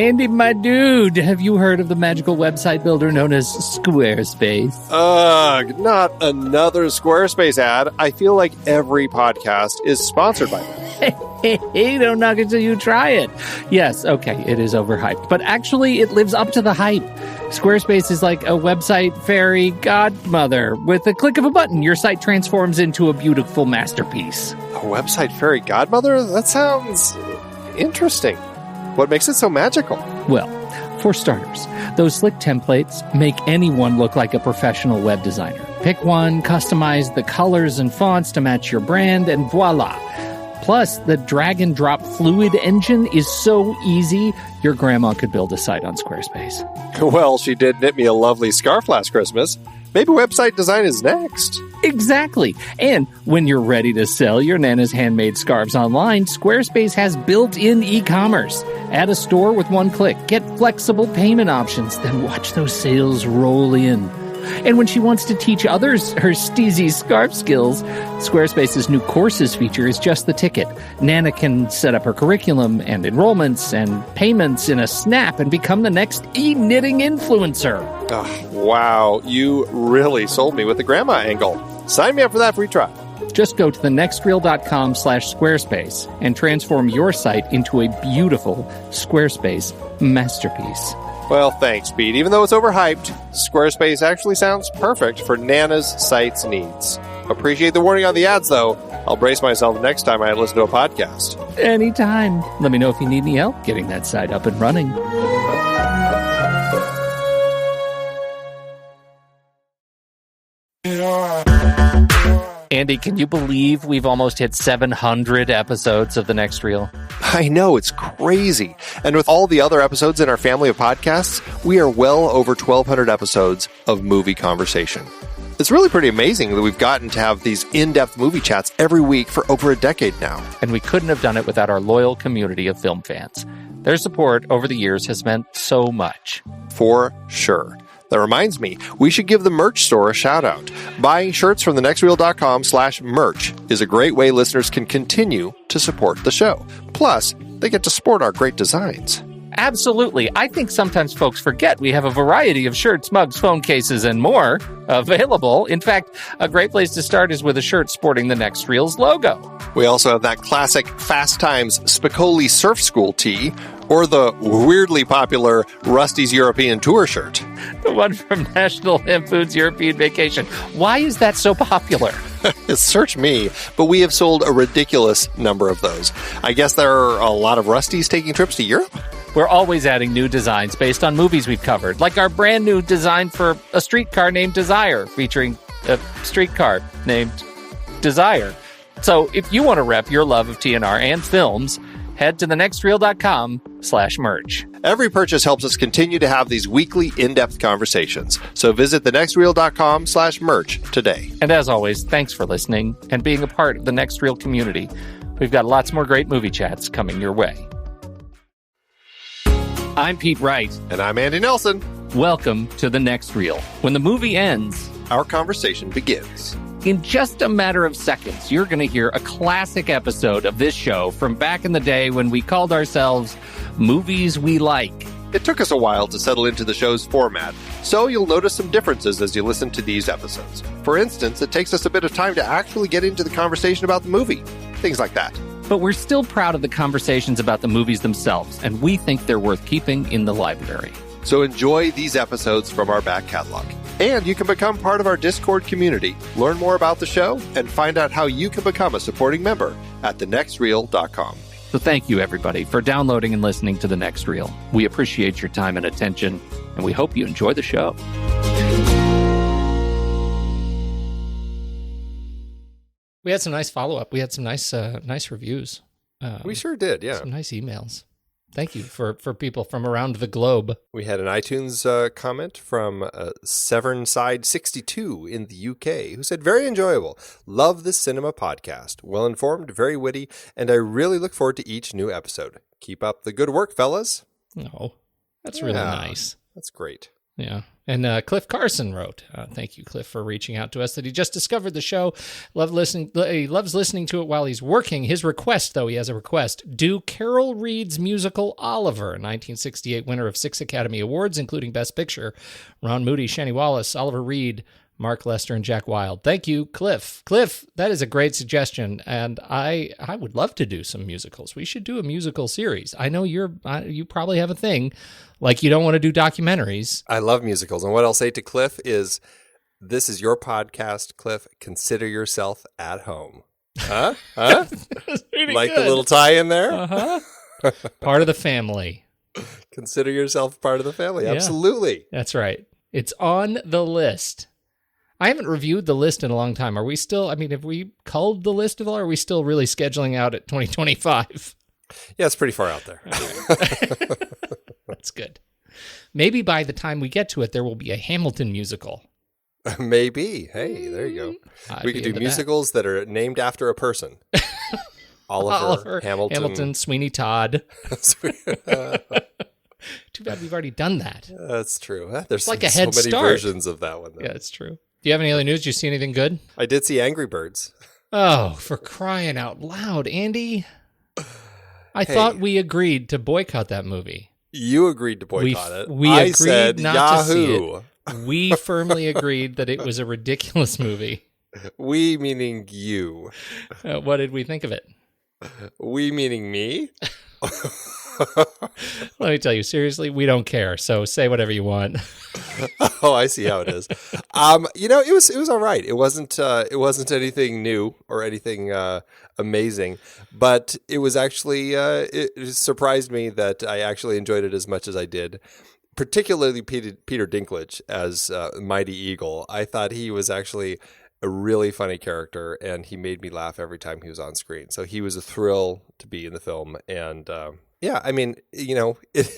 Andy, my dude, have you heard of the magical website builder known as Squarespace? Ugh, not another Squarespace ad. I feel like every podcast is sponsored by them. Hey, don't knock it till you try it. Yes, okay, it is overhyped, but actually it lives up to the hype. Squarespace is like a website fairy godmother. With a click of a button, your site transforms into a beautiful masterpiece. A website fairy godmother? That sounds interesting. What makes it so magical? Well, for starters, those slick templates make anyone look like a professional web designer. Pick one, customize the colors and fonts to match your brand, and voila. Plus, the drag-and-drop fluid engine is so easy, your grandma could build a site on Squarespace. Well, she did knit me a lovely scarf last Christmas. Maybe website design is next. Exactly. And when you're ready to sell your Nana's handmade scarves online, Squarespace has built-in e-commerce. Add a store with one click. Get flexible payment options. Then watch those sales roll in. And when she wants to teach others her steezy scarf skills, Squarespace's new courses feature is just the ticket. Nana can set up her curriculum and enrollments and payments in a snap and become the next e-knitting influencer. Oh, wow, you really sold me with the grandma angle. Sign me up for that free trial. Just go to thenextreel.com/Squarespace and transform your site into a beautiful Squarespace masterpiece. Well, thanks, Pete. Even though it's overhyped, Squarespace actually sounds perfect for Nana's site's needs. Appreciate the warning on the ads, though. I'll brace myself next time I listen to a podcast. Anytime. Let me know if you need any help getting that site up and running. Andy, can you believe we've almost hit 700 episodes of The Next Reel? I know, it's crazy. And with all the other episodes in our family of podcasts, we are well over 1,200 episodes of movie conversation. It's really pretty amazing that we've gotten to have these in-depth movie chats every week for over a decade now. And we couldn't have done it without our loyal community of film fans. Their support over the years has meant so much. For sure. That reminds me, we should give the merch store a shout out. Buying shirts from thenextreel.com/merch is a great way listeners can continue to support the show. Plus, they get to sport our great designs. Absolutely. I think sometimes folks forget we have a variety of shirts, mugs, phone cases, and more available. In fact, a great place to start is with a shirt sporting the Next Reel's logo. We also have that classic Fast Times Spicoli Surf School tee, or the weirdly popular Rusty's European Tour shirt. The one from National Lampoon's European Vacation. Why is that so popular? Search me, but we have sold a ridiculous number of those. I guess there are a lot of Rustys taking trips to Europe? We're always adding new designs based on movies we've covered, like our brand new design for a streetcar named Desire, featuring a streetcar named Desire. So if you want to rep your love of TNR and films, head to thenextreel.com/merch. Every purchase helps us continue to have these weekly in-depth conversations. So visit thenextreel.com/merch today. And as always, thanks for listening and being a part of the Next Reel community. We've got lots more great movie chats coming your way. I'm Pete Wright. And I'm Andy Nelson. Welcome to The Next Reel. When the movie ends, our conversation begins. In just a matter of seconds, you're going to hear a classic episode of this show from back in the day when we called ourselves Movies We Like. It took us a while to settle into the show's format, so you'll notice some differences as you listen to these episodes. For instance, it takes us a bit of time to actually get into the conversation about the movie. Things like that. But we're still proud of the conversations about the movies themselves, and we think they're worth keeping in the library. So enjoy these episodes from our back catalog. And you can become part of our Discord community, learn more about the show, and find out how you can become a supporting member at thenextreel.com. So thank you, everybody, for downloading and listening to The Next Reel. We appreciate your time and attention, and we hope you enjoy the show. We had some nice follow-up. We had some nice reviews. We sure did, yeah. Some nice emails. Thank you for people from around the globe. We had an iTunes comment from Severnside62 in the UK who said, very enjoyable. Love this cinema podcast. Well-informed, very witty, and I really look forward to each new episode. Keep up the good work, fellas. Oh, that's really nice. That's great. Yeah. And Cliff Carson wrote, thank you, Cliff, for reaching out to us, that he just discovered the show. He loves listening to it while he's working. His request, though, he has a request. Do Carol Reed's musical Oliver, 1968 winner of 6 Academy Awards, including Best Picture. Ron Moody, Shani Wallace, Oliver Reed, Mark Lester, and Jack Wilde. Thank you, Cliff. Cliff, that is a great suggestion, and I would love to do some musicals. We should do a musical series. I know you probably have a thing, like you don't want to do documentaries. I love musicals, and what I'll say to Cliff is, this is your podcast, Cliff. Consider yourself at home. Huh? Like good. The little tie in there? Uh-huh. Part of the family. Consider yourself part of the family. Absolutely. Yeah, that's right. It's on the list. I haven't reviewed the list in a long time. Are we still, have we culled the list at all, or are we still really scheduling out at 2025? Yeah, it's pretty far out there. That's good. Maybe by the time we get to it, there will be a Hamilton musical. Maybe. Hey, there you go. We could do musicals that are named after a person. Oliver, Hamilton, Sweeney Todd. Too bad we've already done that. That's true. There's like so many versions of that one, though. Yeah, it's true. Do you have any other news? Did you see anything good? I did see Angry Birds. Oh, for crying out loud, Andy. I thought we agreed to boycott that movie. You agreed to boycott it. We agreed said not Yahoo. To see it. We firmly agreed that it was a ridiculous movie. We meaning you. What did we think of it? We meaning me? Let me tell you, seriously, we don't care. So say whatever you want. Oh, I see how it is. It was all right. It wasn't anything new or anything amazing, but it was actually it surprised me that I actually enjoyed it as much as I did. Particularly Peter Dinklage as Mighty Eagle. I thought he was actually a really funny character, and he made me laugh every time he was on screen. So he was a thrill to be in the film, and it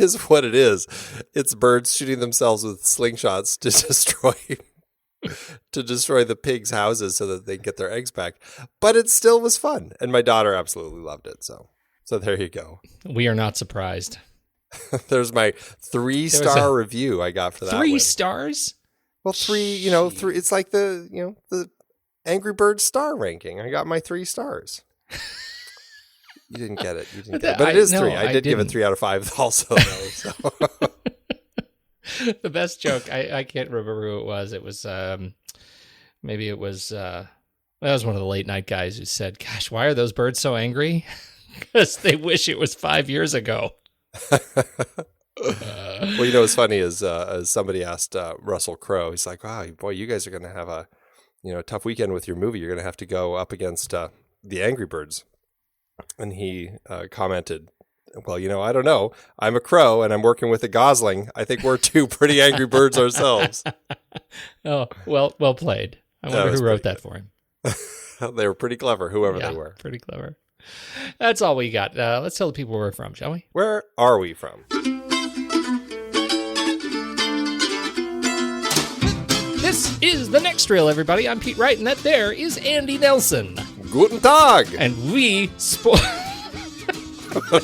is what it is. It's birds shooting themselves with slingshots to destroy the pigs' houses so that they can get their eggs back. But it still was fun, and my daughter absolutely loved it. So there you go. We are not surprised. There's my 3-star review I got for that. 3 stars? Well, 3. 3. It's like the Angry Birds star ranking. I got my 3 stars. You didn't get it. But it is 3. I did give it 3 out of 5 also, though. So. The best joke, I can't remember who it was. It was, maybe it was, that was one of the late night guys who said, gosh, why are those birds so angry? Because they wish it was 5 years ago. Well, what's funny is somebody asked Russell Crowe, he's like, wow, boy, you guys are going to have a tough weekend with your movie. You're going to have to go up against the Angry Birds. And he commented, well, I don't know. I'm a crow and I'm working with a gosling. I think we're 2 pretty angry birds ourselves. Oh, well played. I wonder who wrote that for him. They were pretty clever, whoever they were. Pretty clever. That's all we got. Let's tell the people where we're from, shall we? Where are we from? This is The Next Reel, everybody. I'm Pete Wright, and that there is Andy Nelson. Guten Tag. And we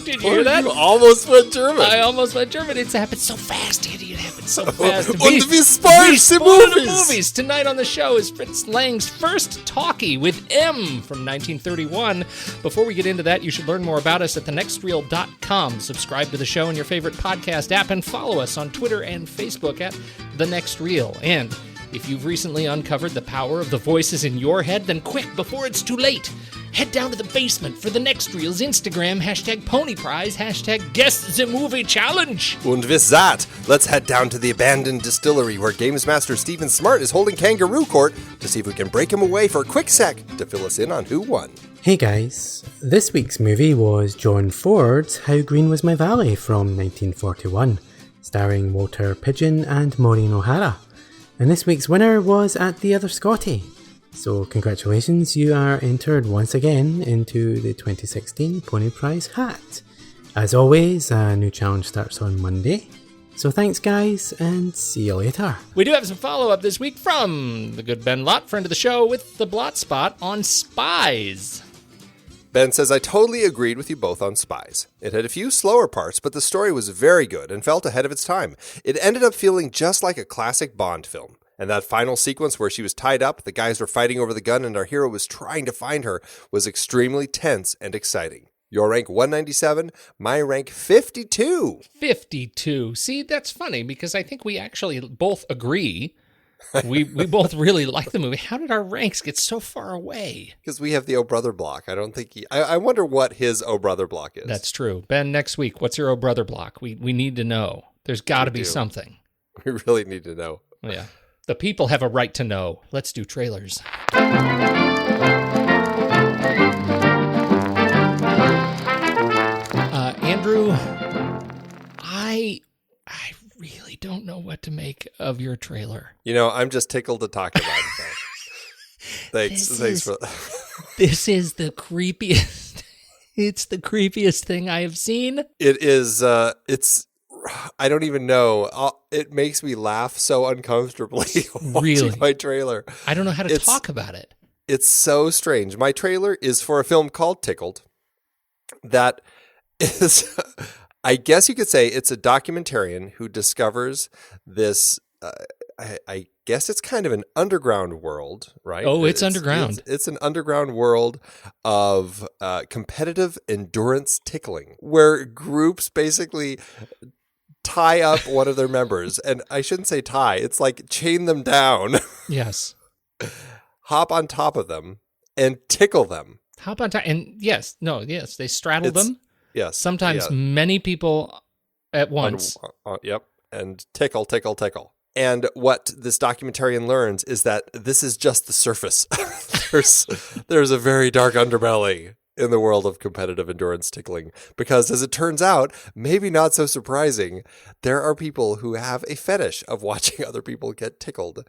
Did you hear that? You almost went German. I almost went German. It's happened so fast, Andy. It happened so fast. Und we sparse the movies. Tonight on the show is Fritz Lang's first talkie with M from 1931. Before we get into that, you should learn more about us at thenextreel.com. Subscribe to the show in your favorite podcast app and follow us on Twitter and Facebook at The Next Reel. And if you've recently uncovered the power of the voices in your head, then quick, before it's too late, head down to the basement for The Next Reel's Instagram, #PonyPrize, #Guess the Movie Challenge. Und with that, let's head down to the abandoned distillery where Games Master Stephen Smart is holding kangaroo court to see if we can break him away for a quick sec to fill us in on who won. Hey guys, this week's movie was John Ford's How Green Was My Valley from 1941, starring Walter Pidgeon and Maureen O'Hara. And this week's winner was At the Other Scotty. So congratulations, you are entered once again into the 2016 Pony Prize hat. As always, a new challenge starts on Monday. So thanks guys, and see you later. We do have some follow-up this week from the good Ben Lott, friend of the show, with the blot spot on spies. Ben says, I totally agreed with you both on Spies. It had a few slower parts, but the story was very good and felt ahead of its time. It ended up feeling just like a classic Bond film. And that final sequence where she was tied up, the guys were fighting over the gun, and our hero was trying to find her was extremely tense and exciting. Your rank 197, my rank 52. 52. See, that's funny because I think we actually both agree. We both really like the movie. How did our ranks get so far away? Because we have the Oh Brother block. I don't think I wonder what his Oh Brother block is. That's true. Ben, next week, what's your Oh Brother block? We need to know. There's got to be something. We really need to know. Yeah. The people have a right to know. Let's do trailers. Andrew, I really don't know what to make of your trailer. You know, I'm just tickled to talk about it. Thanks for This is the creepiest. It's the creepiest thing I have seen. It is. It's. I don't even know. It makes me laugh so uncomfortably watching my trailer. I don't know how to talk about it. It's so strange. My trailer is for a film called Tickled. That is, I guess you could say it's a documentarian who discovers this. I guess it's kind of an underground world, right? Oh, it's underground. It's an underground world of competitive endurance tickling, where groups basically tie up one of their members. And I shouldn't say tie. It's like chain them down. Yes. Hop on top of them and tickle them. Hop on top. And yes, they straddle them. Yes. Sometimes many people at once. Yep. And tickle. And what this documentarian learns is that this is just the surface. There's a very dark underbelly in the world of competitive endurance tickling. Because as it turns out, maybe not so surprising, there are people who have a fetish of watching other people get tickled.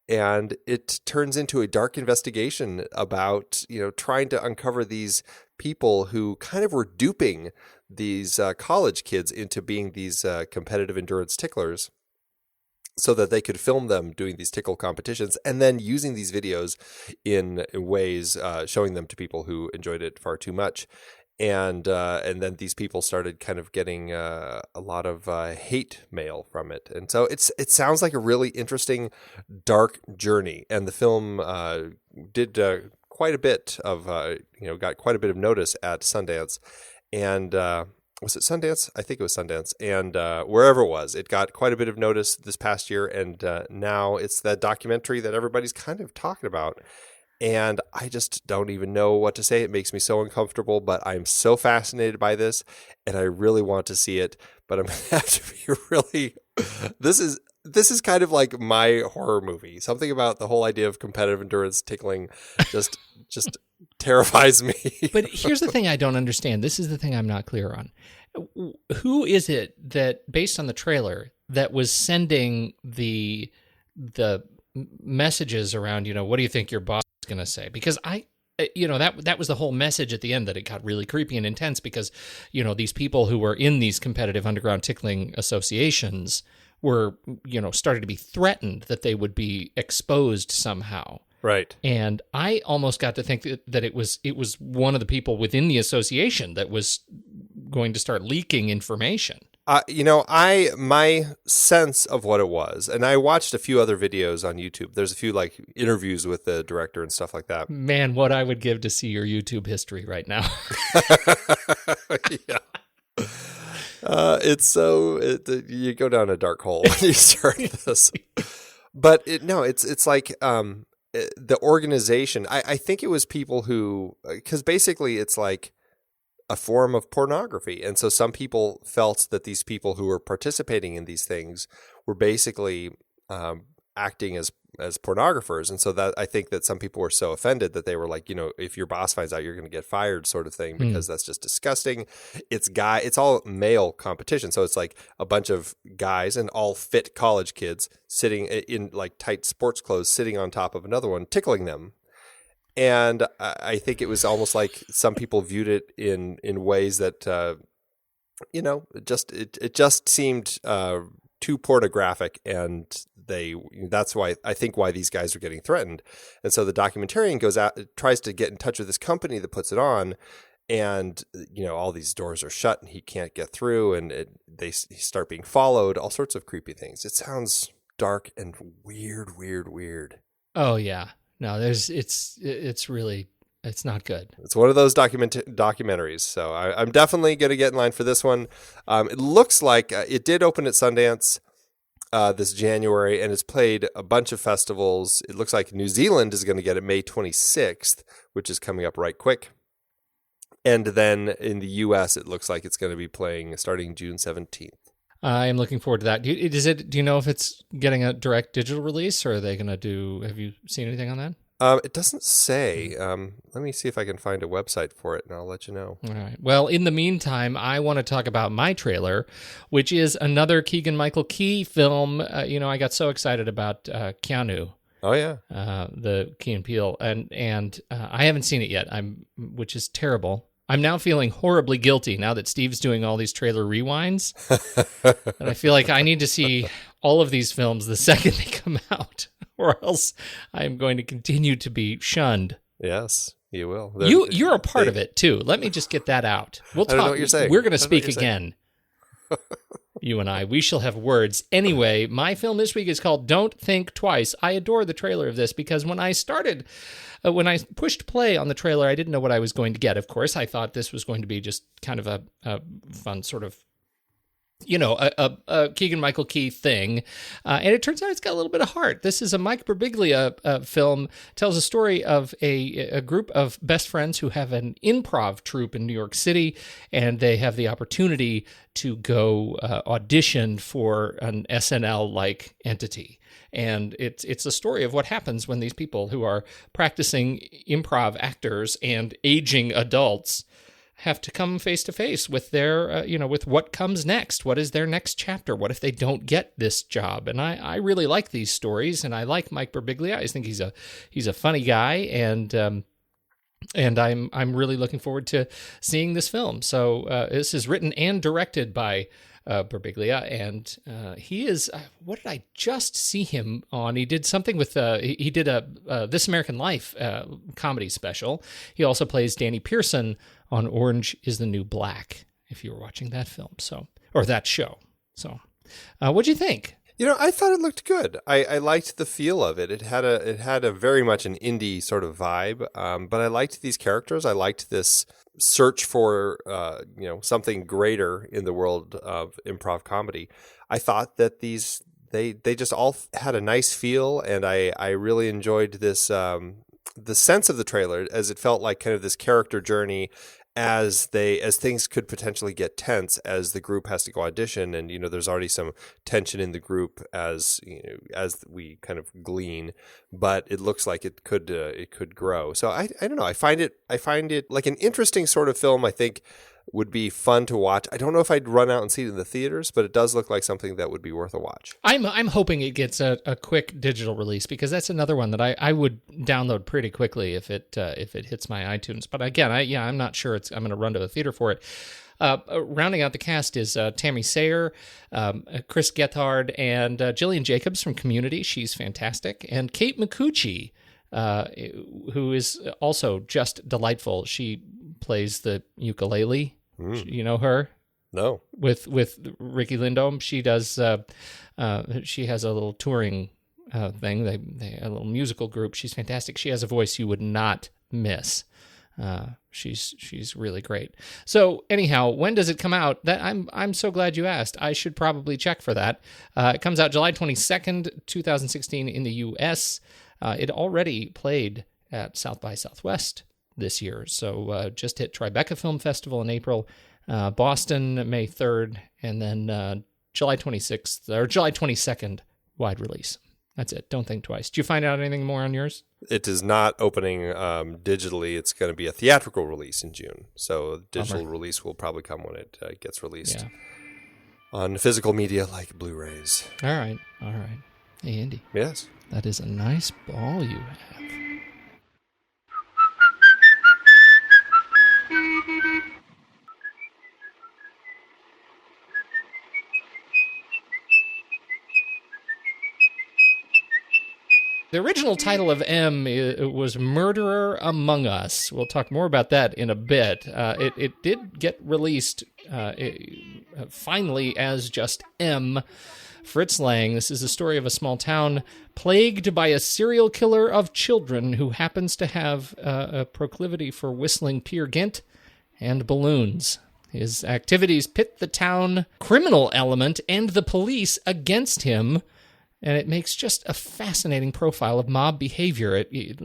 And it turns into a dark investigation about, trying to uncover these people who kind of were duping these college kids into being these competitive endurance ticklers, so that they could film them doing these tickle competitions and then using these videos in ways, showing them to people who enjoyed it far too much. And then these people started kind of getting a lot of hate mail from it. And so it sounds like a really interesting, dark journey. And the film did quite a bit of, got quite a bit of notice at Sundance. And was it Sundance? I think it was Sundance. And wherever it was, it got quite a bit of notice this past year. And now it's that documentary that everybody's kind of talking about. And I just don't even know what to say. It makes me so uncomfortable, but I'm so fascinated by this, and I really want to see it. But I'm going to have to be really. This is kind of like my horror movie. Something about the whole idea of competitive endurance tickling just terrifies me. But here's the thing I don't understand. This is the thing I'm not clear on. Who is it that, based on the trailer, that was sending the messages around? What do you think your boss is going to say? Because that was the whole message at the end, that it got really creepy and intense because, these people who were in these competitive underground tickling associations were, started to be threatened that they would be exposed somehow. Right. And I almost got to think that it was one of the people within the association that was going to start leaking information. My sense of what it was, and I watched a few other videos on YouTube. There's a few interviews with the director and stuff like that. Man, what I would give to see your YouTube history right now. Yeah. You go down a dark hole when you start this. But it's like the organization. I think it was people who, because basically it's like a form of pornography. And so some people felt that these people who were participating in these things were basically acting as pornographers. And so that I think that some people were so offended that they were like, if your boss finds out, you're going to get fired, sort of thing, because that's just disgusting. It's all male competition. So it's like a bunch of guys and all fit college kids sitting in like tight sports clothes, sitting on top of another one, tickling them. And I think it was almost like some people viewed it in ways that, it just seemed too pornographic, and that's why these guys are getting threatened. And so the documentarian goes out, tries to get in touch with this company that puts it on, and all these doors are shut and he can't get through, and they start being followed, all sorts of creepy things. It sounds dark and weird. Oh yeah, no, it's really, it's not good. It's one of those documentaries, so I'm definitely going to get in line for this one. It looks like it did open at Sundance this January, and it's played a bunch of festivals. It looks like New Zealand is going to get it May 26th, which is coming up right quick. And then in the U.S., it looks like it's going to be playing starting June 17th. I am looking forward to that. Do you know if it's getting a direct digital release, or are they going to do? Have you seen anything on that? It doesn't say. Let me see if I can find a website for it, and I'll let you know. All right. Well, in the meantime, I want to talk about my trailer, which is another Keegan-Michael Key film. I got so excited about Keanu. Oh yeah, the Key and Peele, and I haven't seen it yet. Which is terrible. I'm now feeling horribly guilty now that Steve's doing all these trailer rewinds. And I feel like I need to see all of these films the second they come out, or else I am going to continue to be shunned. Yes, you will. You're a part of it too. Let me just get that out. We'll talk. I don't know what you're saying. We're going to speak again. You and I, we shall have words. Anyway, my film this week is called Don't Think Twice. I adore the trailer of this because when I pushed play on the trailer, I didn't know what I was going to get. Of course, I thought this was going to be just kind of a fun sort of, a Keegan-Michael Key thing. And it turns out it's got a little bit of heart. This is a Mike Birbiglia film, tells a story of a group of best friends who have an improv troupe in New York City, and they have the opportunity to go audition for an SNL-like entity. And it's a story of what happens when these people who are practicing improv actors and aging adults have to come face to face with their, with what comes next. What is their next chapter? What if they don't get this job? And I really like these stories, and I like Mike Birbiglia. I think he's a funny guy, and I'm really looking forward to seeing this film. So this is written and directed by Birbiglia, and he is. What did I just see him on? He did something with. He did a This American Life comedy special. He also plays Danny Pearson on Orange is the New Black. If you were watching that film, or that show, what'd you think? I thought it looked good. I liked the feel of it. It had a very much an indie sort of vibe. But I liked these characters. I liked this search for something greater in the world of improv comedy. I thought that they just all had a nice feel, and I really enjoyed this the sense of the trailer, as it felt like kind of this character journey as things could potentially get tense as the group has to go audition, and there's already some tension in the group as we kind of glean, but it looks like it could grow. So I don't know. I find it like an interesting sort of film. I think would be fun to watch. I don't know if I'd run out and see it in the theaters, but it does look like something that would be worth a watch. I'm hoping it gets a quick digital release, because that's another one that I would download pretty quickly if it hits my iTunes. But again, I'm not sure I'm going to run to a theater for it. Rounding out the cast is Tammy Sayer, Chris Gethard, and Jillian Jacobs from Community. She's fantastic. And Kate Micucci, who is also just delightful. She plays the ukulele. You know her? No. With Ricky Lindome, she does. She has a little touring thing. They a little musical group. She's fantastic. She has a voice you would not miss. She's really great. So anyhow, when does it come out? That I'm so glad you asked. I should probably check for that. It comes out July 22nd, 2016 in the U.S. It already played at South by Southwest this year. So just hit Tribeca Film Festival in April, Boston May 3rd, and then July 26th or July 22nd wide release. That's it. Don't think twice. Did you find out anything more on yours? It is not opening digitally. It's going to be a theatrical release in June. So digital release will probably come when it gets released on physical media like Blu-rays. All right. Hey, Andy. Yes? That is a nice ball you have. The original title of M was Murderer Among Us. We'll talk more about that in a bit. It did get released finally as just M. Fritz Lang. This is the story of a small town plagued by a serial killer of children who happens to have a proclivity for whistling Peer Gynt and balloons. His activities pit the town criminal element and the police against him, and it makes just a fascinating profile of mob behavior. It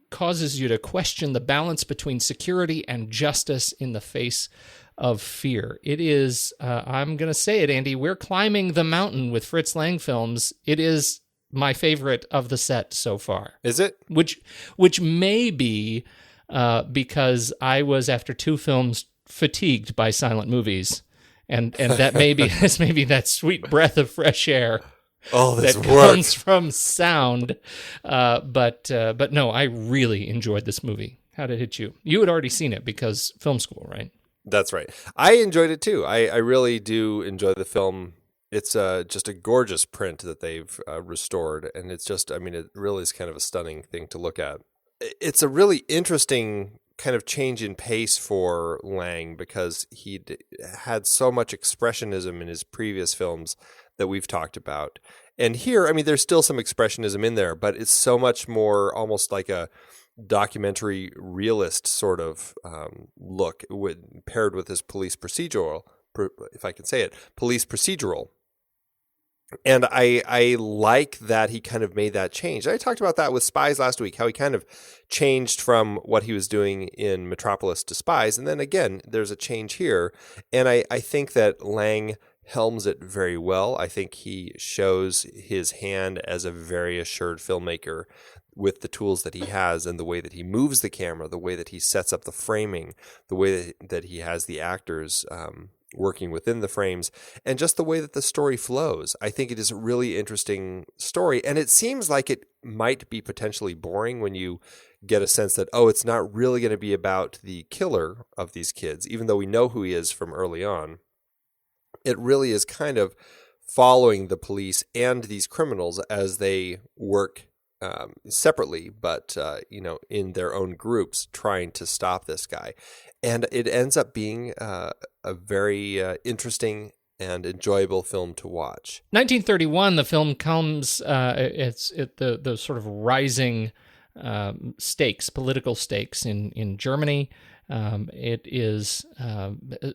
causes you to question the balance between security and justice in the face of fear. It is, I'm going to say it, Andy, we're climbing the mountain with Fritz Lang films. It is my favorite of the set so far. Is it? Which may be because I was, after 2 films, fatigued by silent movies. And that maybe that's maybe that sweet breath of fresh air. Oh, that comes from sound. But no, I really enjoyed this movie. How did it hit you? You had already seen it because film school, right? That's right. I enjoyed it too. I really do enjoy the film. It's just a gorgeous print that they've restored. And it's just, I mean, it really is kind of a stunning thing to look at. It's a really interesting kind of change in pace for Lang because he had so much expressionism in his previous films that we've talked about. And here, I mean, there's still some expressionism in there, but it's so much more almost like a documentary realist sort of look paired with this police procedural, if I can say it, police procedural. And I like that he kind of made that change. I talked about that with Spies last week, how he kind of changed from what he was doing in Metropolis to Spies. And then again, there's a change here. And I think that Lang helms it very well. I think he shows his hand as a very assured filmmaker with the tools that he has and the way that he moves the camera, the way that he sets up the framing, the way that he has the actors working within the frames, and just the way that the story flows. I think it is a really interesting story, and it seems like it might be potentially boring when you get a sense that, oh, it's not really going to be about the killer of these kids, even though we know who he is from early on. It really is kind of following the police and these criminals as they work separately, but in their own groups, trying to stop this guy. And it ends up being a very interesting and enjoyable film to watch. 1931, the film comes. It's the sort of rising stakes, political stakes in Germany. It is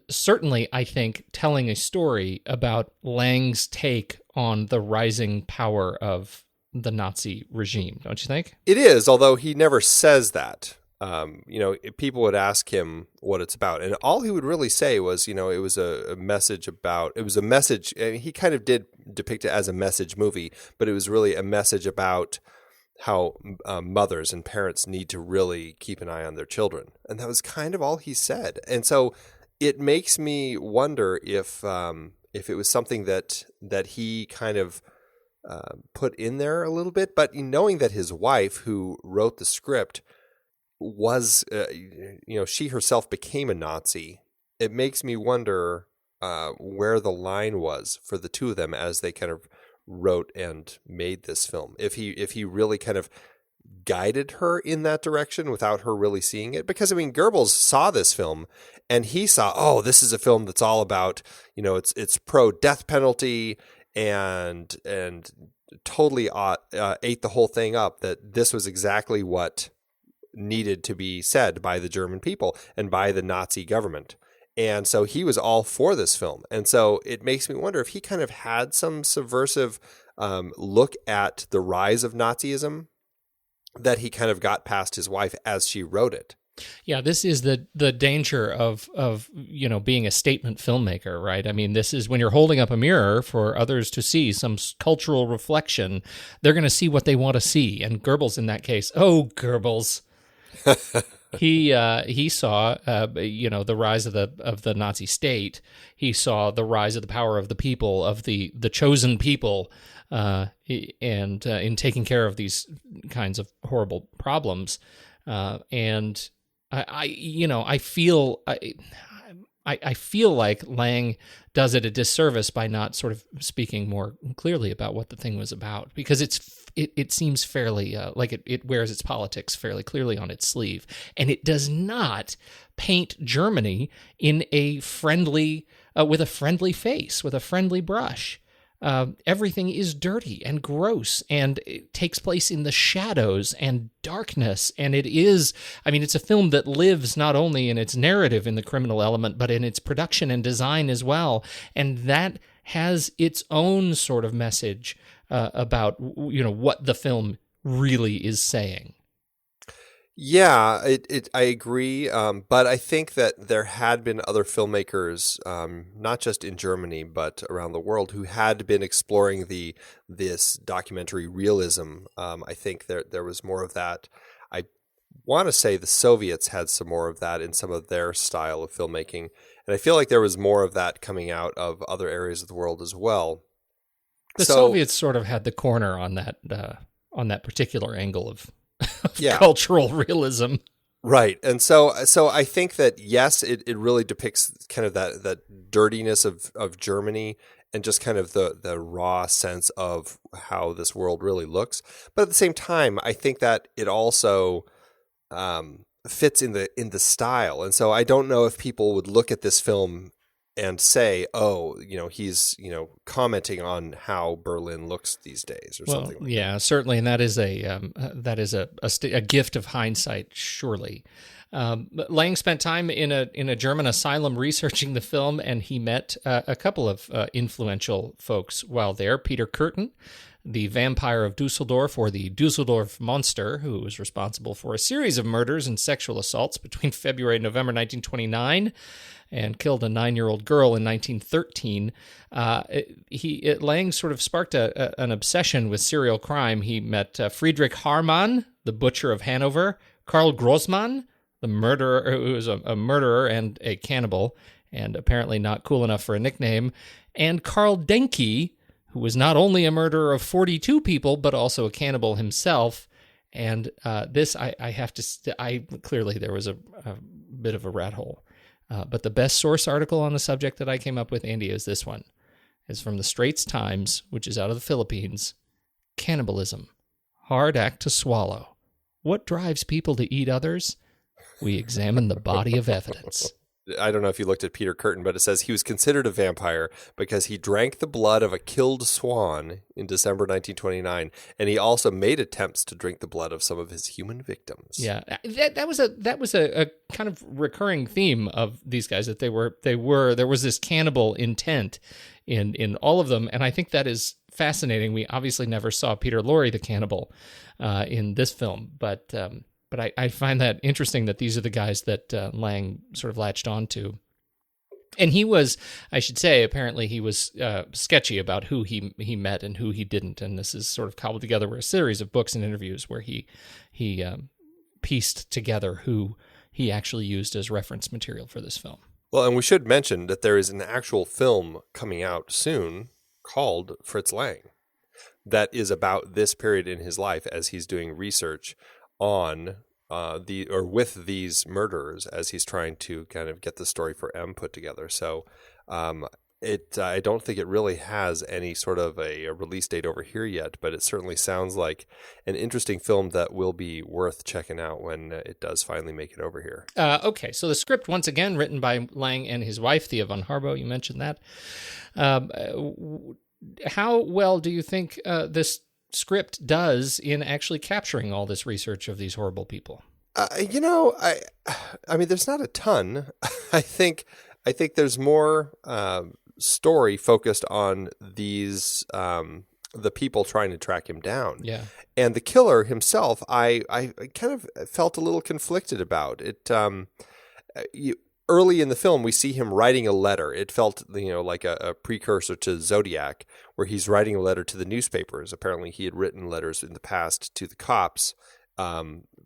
certainly, I think, telling a story about Lang's take on the rising power of the Nazi regime, don't you think? It is, although he never says that. People would ask him what it's about, and all he would really say was, it was a message about, it was a message, and he kind of did depict it as a message movie, but it was really a message about how mothers and parents need to really keep an eye on their children. And that was kind of all he said. And so it makes me wonder if it was something that he kind of put in there a little bit, but knowing that his wife, who wrote the script, was, she herself became a Nazi, it makes me wonder where the line was for the two of them as they kind of wrote and made this film. If he really kind of guided her in that direction without her really seeing it. Because, Goebbels saw this film and he saw, oh, this is a film that's all about, it's pro-death penalty and totally ate the whole thing up, that this was exactly what needed to be said by the German people and by the Nazi government. And so he was all for this film. And so it makes me wonder if he kind of had some subversive look at the rise of Nazism that he kind of got past his wife as she wrote it. Yeah, this is the danger of being a statement filmmaker, right? This is when you're holding up a mirror for others to see some cultural reflection, they're going to see what they want to see. And Goebbels in that case, Goebbels. He saw the rise of the Nazi state. He saw the rise of the power of the people, of the chosen people, and in taking care of these kinds of horrible problems. And I feel I feel like Lang does it a disservice by not sort of speaking more clearly about what the thing was about, because it seems fairly like it wears its politics fairly clearly on its sleeve, and it does not paint Germany in a friendly with a friendly face, with a friendly brush. Everything is dirty and gross, and it takes place in the shadows and darkness. And it's a film that lives not only in its narrative in the criminal element, but in its production and design as well. And that has its own sort of message about, what the film really is saying. Yeah, I agree, but I think that there had been other filmmakers, not just in Germany but around the world, who had been exploring this documentary realism. I think there was more of that. I want to say the Soviets had some more of that in some of their style of filmmaking, and I feel like there was more of that coming out of other areas of the world as well. The Soviets sort of had the corner on that particular angle of cultural realism. Right. And so I think that, yes, it really depicts kind of that dirtiness of Germany and just kind of the raw sense of how this world really looks. But at the same time, I think that it also fits in the style. And so I don't know if people would look at this film and say, oh, he's, commenting on how Berlin looks these days or something like that. Certainly. And that is a gift of hindsight, surely. Lang spent time in a German asylum researching the film, and he met a couple of influential folks while there. Peter Curtin, the vampire of Dusseldorf, or the Dusseldorf Monster, who was responsible for a series of murders and sexual assaults between February and November 1929, and killed a 9-year-old girl in 1913. Lang sort of sparked an obsession with serial crime. He met Friedrich Haarmann, the butcher of Hanover, Karl Grossmann, the murderer, who was a murderer and a cannibal, and apparently not cool enough for a nickname, and Karl Denke, who was not only a murderer of 42 people, but also a cannibal himself. And this, I have to, clearly there was a bit of a rat hole. But the best source article on the subject that I came up with, Andy, is this one. It's from the Straits Times, which is out of the Philippines. Cannibalism. Hard act to swallow. What drives people to eat others? We examine the body of evidence. I don't know if you looked at Peter Curtin, but it says he was considered a vampire because he drank the blood of a killed swan in December 1929, and he also made attempts to drink the blood of some of his human victims. Yeah, that was a kind of recurring theme of these guys, that there was this cannibal intent in all of them, and I think that is fascinating. We obviously never saw Peter Lorre the cannibal in this film, but I find that interesting that these are the guys that Lang sort of latched onto. And he was, I should say, apparently he was sketchy about who he met and who he didn't. And this is sort of cobbled together with a series of books and interviews where he pieced together who he actually used as reference material for this film. Well, and we should mention that there is an actual film coming out soon called Fritz Lang that is about this period in his life as he's doing research on with these murderers as he's trying to kind of get the story for M put together. So I don't think it really has any sort of a release date over here yet, but it certainly sounds like an interesting film that will be worth checking out when it does finally make it over here. Okay, so the script, once again, written by Lang and his wife, Thea von Harbou, you mentioned that. How well do you think this script does in actually capturing all this research of these horrible people? I mean, there's not a ton. I think there's more story focused on these the people trying to track him down. Yeah, and the killer himself, I kind of felt a little conflicted about it. Early in the film, we see him writing a letter. It felt, like a precursor to Zodiac, where he's writing a letter to the newspapers. Apparently, he had written letters in the past to the cops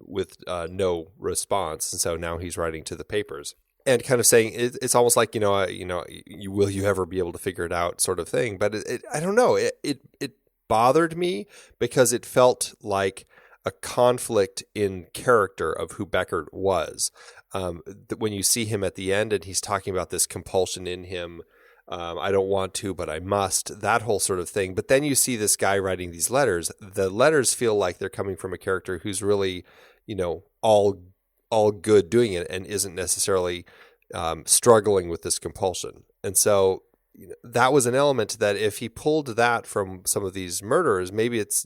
with no response, and so now he's writing to the papers and kind of saying it's almost like will you ever be able to figure it out, sort of thing. But I don't know. It bothered me because it felt like a conflict in character of who Beckert was. When you see him at the end and he's talking about this compulsion in him, I don't want to, but I must, that whole sort of thing. But then you see this guy writing these letters. The letters feel like they're coming from a character who's really, all good doing it and isn't necessarily struggling with this compulsion. And so that was an element that if he pulled that from some of these murderers, maybe it's,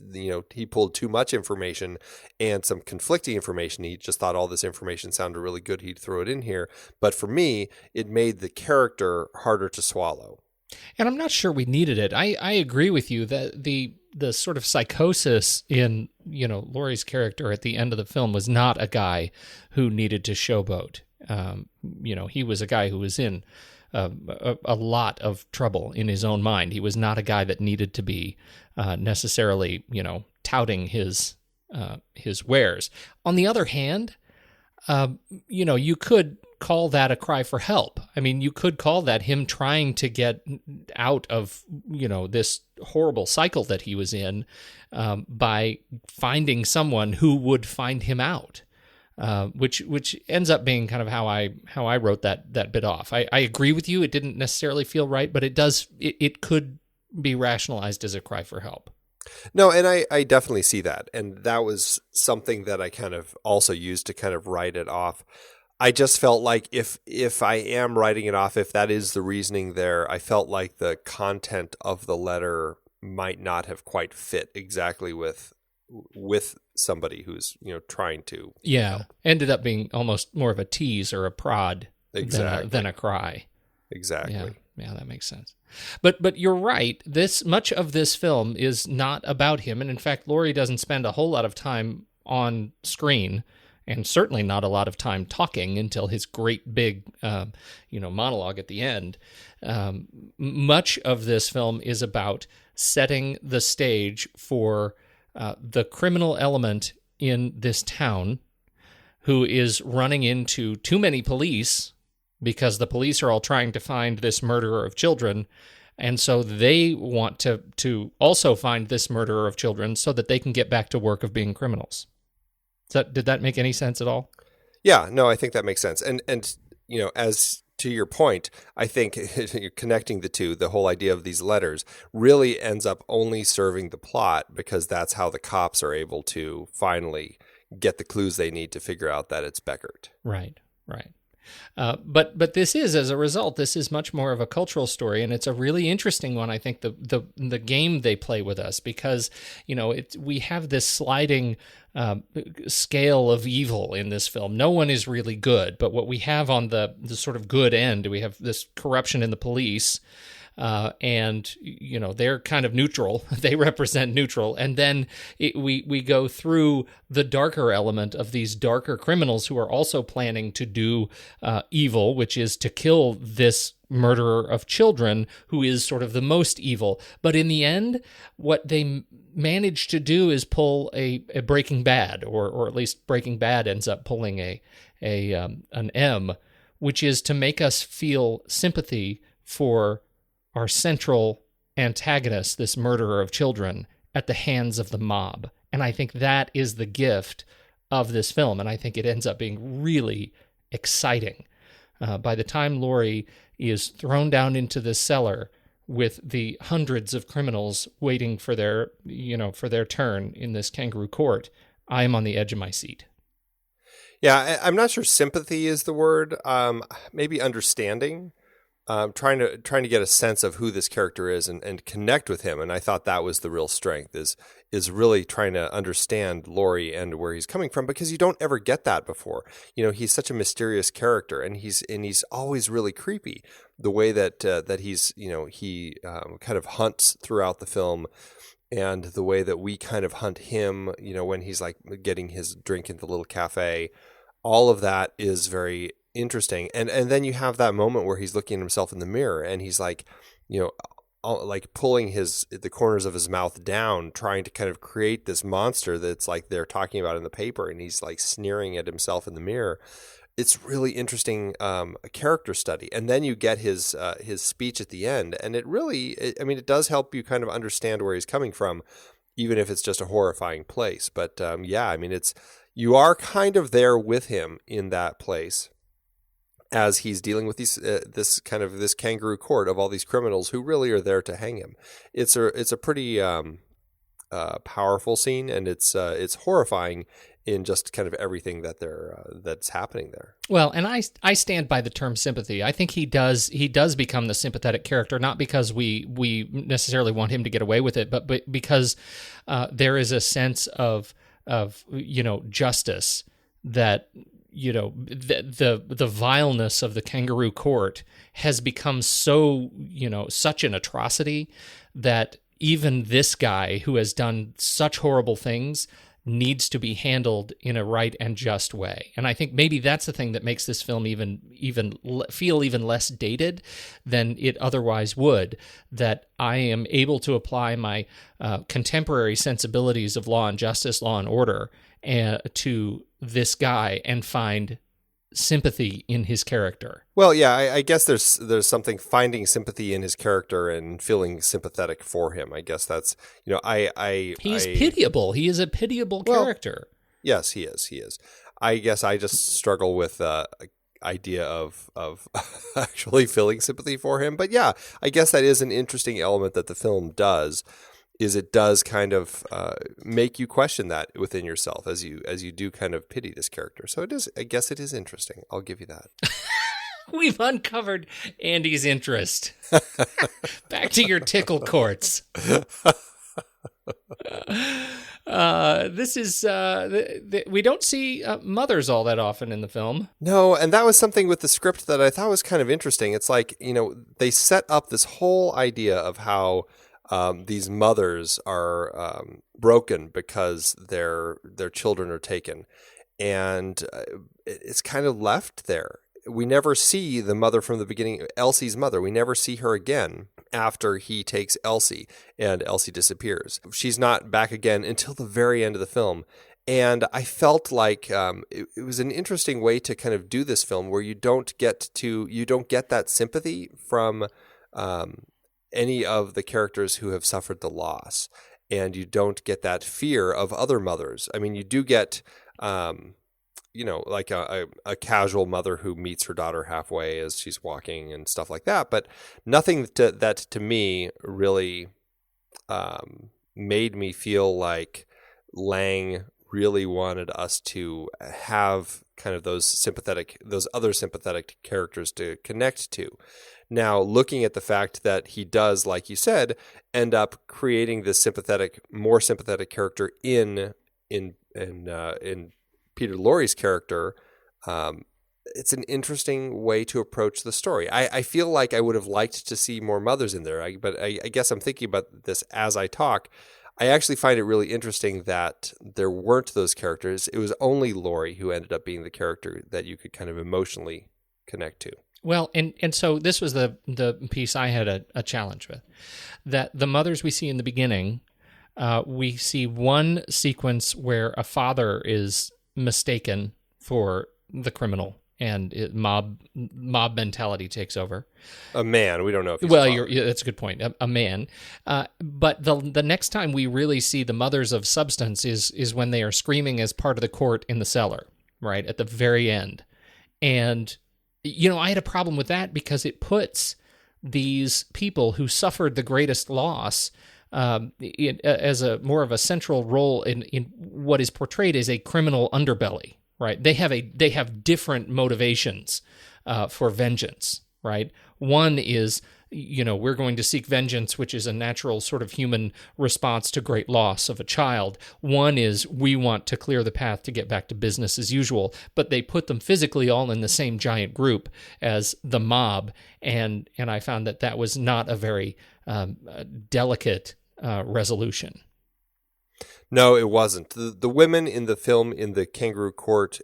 he pulled too much information and some conflicting information. He just thought all this information sounded really good. He'd throw it in here. But for me, it made the character harder to swallow. And I'm not sure we needed it. I agree with you that the sort of psychosis in, Lorre's character at the end of the film was not a guy who needed to showboat. He was a guy who was in a lot of trouble in his own mind. He was not a guy that needed to be necessarily, touting his wares. On the other hand, you could call that a cry for help. I mean, you could call that him trying to get out of, this horrible cycle that he was in by finding someone who would find him out. Which ends up being kind of how I wrote that bit off. I agree with you. It didn't necessarily feel right, but it could be rationalized as a cry for help. No, and I definitely see that. And that was something that I kind of also used to kind of write it off. I just felt like if I am writing it off, if that is the reasoning there, I felt like the content of the letter might not have quite fit exactly with somebody who's trying to help. Ended up being almost more of a tease or a prod than a cry. Exactly. Yeah, that makes sense. But you're right. Much of this film is not about him, and in fact, Lorre doesn't spend a whole lot of time on screen, and certainly not a lot of time talking until his great big monologue at the end. Much of this film is about setting the stage for the criminal element in this town who is running into too many police because the police are all trying to find this murderer of children. And so they want to also find this murderer of children so that they can get back to work of being criminals. Did that make any sense at all? Yeah, no, I think that makes sense. And as to your point, I think connecting the two, the whole idea of these letters really ends up only serving the plot because that's how the cops are able to finally get the clues they need to figure out that it's Beckert. Right. But this is, as a result, this is much more of a cultural story, and it's a really interesting one. I think the game they play with us because we have this sliding scale of evil in this film. No one is really good, but what we have on the sort of good end, we have this corruption in the police. And they're kind of neutral. They represent neutral. And then we go through the darker element of these darker criminals who are also planning to do evil, which is to kill this murderer of children, who is sort of the most evil. But in the end, what they manage to do is pull a Breaking Bad, or at least Breaking Bad ends up pulling an M, which is to make us feel sympathy for our central antagonist, this murderer of children, at the hands of the mob. And I think that is the gift of this film, and I think it ends up being really exciting. By the time Lorre is thrown down into the cellar with the hundreds of criminals waiting for their turn in this kangaroo court, I am on the edge of my seat. Yeah, I'm not sure sympathy is the word. Maybe understanding. Trying to get a sense of who this character is and connect with him, and I thought that was the real strength is really trying to understand Lorre and where he's coming from, because you don't ever get that before. He's such a mysterious character, and he's always really creepy. The way that he's he kind of hunts throughout the film, and the way that we kind of hunt him. When he's like getting his drink in the little cafe, all of that is very interesting. And then you have that moment where he's looking at himself in the mirror and he's like, like pulling the corners of his mouth down, trying to kind of create this monster that's like they're talking about in the paper, and he's like sneering at himself in the mirror. It's really interesting, a character study. And then you get his speech at the end, and it does help you kind of understand where he's coming from, even if it's just a horrifying place. But yeah, I mean, you are kind of there with him in that place as he's dealing with this kangaroo court of all these criminals who really are there to hang him. It's a pretty powerful scene, and it's horrifying in just kind of everything that's happening there. Well, and I stand by the term sympathy. I think he does become the sympathetic character, not because we necessarily want him to get away with it, but because there is a sense of justice that the vileness of the kangaroo court has become so such an atrocity that even this guy who has done such horrible things needs to be handled in a right and just way. And I think maybe that's the thing that makes this film even feel even less dated than it otherwise would, that I am able to apply my contemporary sensibilities of law and justice, law and order, to this guy and find sympathy in his character. Well, yeah, I guess there's something finding sympathy in his character and feeling sympathetic for him. I guess that's he's pitiable. He is a pitiable character. Yes, he is. I guess I just struggle with the idea of actually feeling sympathy for him. But yeah, I guess that is an interesting element that the film does. It does kind of make you question that within yourself as you do kind of pity this character. So it is. I guess it is interesting. I'll give you that. We've uncovered Andy's interest. Back to your tickle courts. This is we don't see mothers all that often in the film. No, and that was something with the script that I thought was kind of interesting. It's like, they set up this whole idea of how these mothers are broken because their children are taken, and it's kind of left there. We never see the mother from the beginning, Elsie's mother. We never see her again after he takes Elsie and Elsie disappears. She's not back again until the very end of the film. And I felt like it was an interesting way to kind of do this film where you don't get that sympathy from any of the characters who have suffered the loss, and you don't get that fear of other mothers. I mean, you do get, like a casual mother who meets her daughter halfway as she's walking and stuff like that, but nothing that to me really made me feel like Lang really wanted us to have kind of those other sympathetic characters to connect to. Now, looking at the fact that he does, like you said, end up creating this more sympathetic character in Peter Lorre's character, it's an interesting way to approach the story. I feel like I would have liked to see more mothers in there, but I guess I'm thinking about this as I talk. I actually find it really interesting that there weren't those characters. It was only Lorre who ended up being the character that you could kind of emotionally connect to. Well, and so this was the piece I had a challenge with, that the mothers we see in the beginning, we see one sequence where a father is mistaken for the criminal, and mob mentality takes over. A man, we don't know if he's that's a good point. A man, but the next time we really see the mothers of substance is when they are screaming as part of the court in the cellar, right at the very end, and. I had a problem with that because it puts these people who suffered the greatest loss as a more of a central role in what is portrayed as a criminal underbelly, right? They have different motivations for vengeance, right? One is, we're going to seek vengeance, which is a natural sort of human response to great loss of a child. One is we want to clear the path to get back to business as usual, but they put them physically all in the same giant group as the mob, and I found that was not a very delicate resolution. No, it wasn't. The women in the film, in the kangaroo court,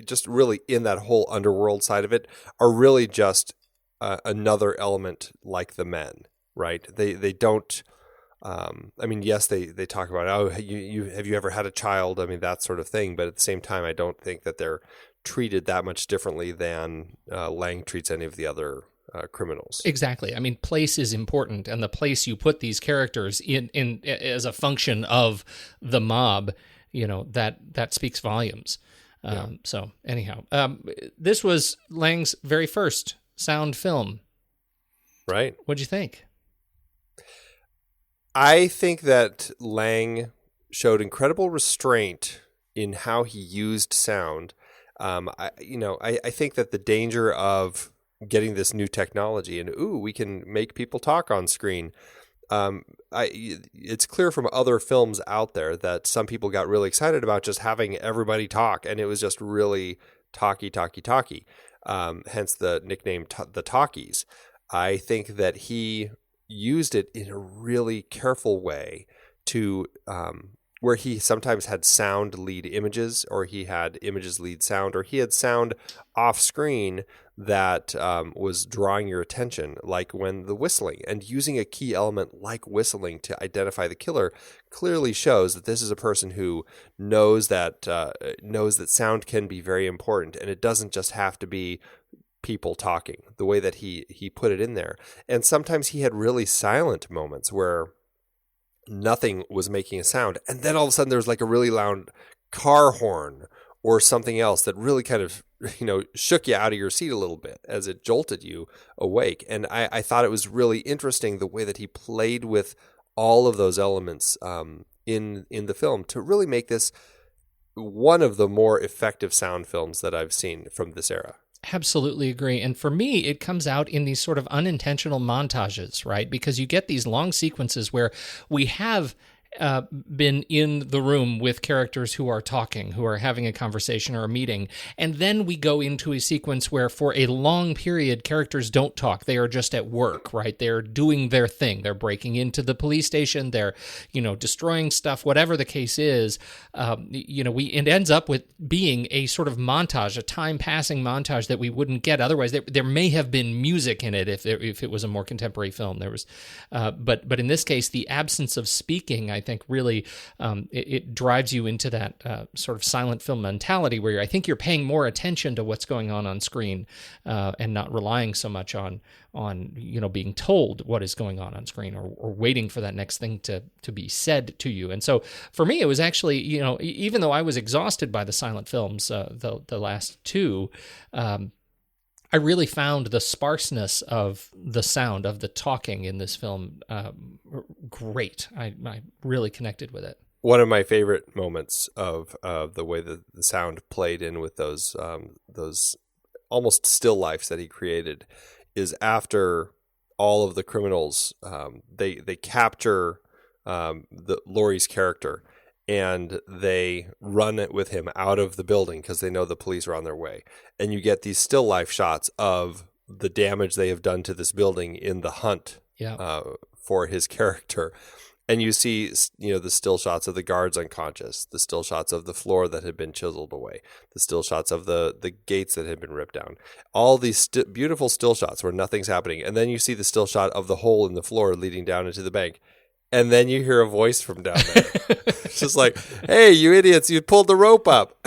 just really in that whole underworld side of it, are really just another element like the men, right? They don't. Yes, they talk about you have you ever had a child? I mean, that sort of thing. But at the same time, I don't think that they're treated that much differently than Lang treats any of the other criminals. Exactly. I mean, place is important, and the place you put these characters in as a function of the mob, that speaks volumes. So anyhow, this was Lang's very first sound film. Right. What'd you think? I think that Lang showed incredible restraint in how he used sound. I think that the danger of getting this new technology and we can make people talk on screen. It's clear from other films out there that some people got really excited about just having everybody talk, and it was just really talky. Hence the nickname the talkies. I think that he used it in a really careful way to where he sometimes had sound lead images, or he had images lead sound, or he had sound off screen that was drawing your attention, like when the whistling, and using a key element like whistling to identify the killer clearly shows that this is a person who knows that sound can be very important, and it doesn't just have to be people talking, the way that he put it in there. And sometimes he had really silent moments where nothing was making a sound, and then all of a sudden there's like a really loud car horn or something else that really kind of shook you out of your seat a little bit as it jolted you awake. And I thought it was really interesting the way that he played with all of those elements in the film to really make this one of the more effective sound films that I've seen from this era. Absolutely agree. And for me, it comes out in these sort of unintentional montages, right? Because you get these long sequences where we have been in the room with characters who are talking, who are having a conversation or a meeting, and then we go into a sequence where for a long period characters don't talk. They are just at work, right? They're doing their thing. They're breaking into the police station. They're destroying stuff. Whatever the case is, it ends up with being a sort of montage, a time-passing montage that we wouldn't get otherwise. There may have been music in it if it was a more contemporary film. There was, but in this case, the absence of speaking, I think really it drives you into that sort of silent film mentality where I think you're paying more attention to what's going on screen and not relying so much on being told what is going on screen or waiting for that next thing to be said to you. And so for me, it was actually, even though I was exhausted by the silent films, the last two, I really found the sparseness of the sound of the talking in this film great. I really connected with it. One of my favorite moments of the way that the sound played in with those almost still lifes that he created is after all of the criminals, they capture the Lorre's character, and they run it with him out of the building because they know the police are on their way. And you get these still life shots of the damage they have done to this building in the hunt for his character. And you see, the still shots of the guards unconscious, the still shots of the floor that had been chiseled away, the still shots of the gates that had been ripped down. All these beautiful still shots where nothing's happening. And then you see the still shot of the hole in the floor leading down into the bank. And then you hear a voice from down there. It's just like, hey, you idiots, you pulled the rope up.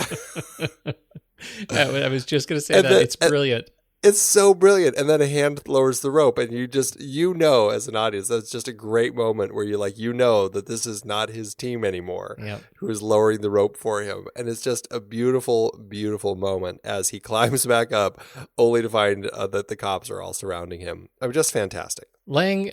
I was just going to say that. It's brilliant. It's so brilliant. And then a hand lowers the rope, and you know, as an audience, that's just a great moment where that this is not his team anymore, who is lowering the rope for him. And it's just a beautiful, beautiful moment as he climbs back up, only to find that the cops are all surrounding him. I mean, just fantastic. Lang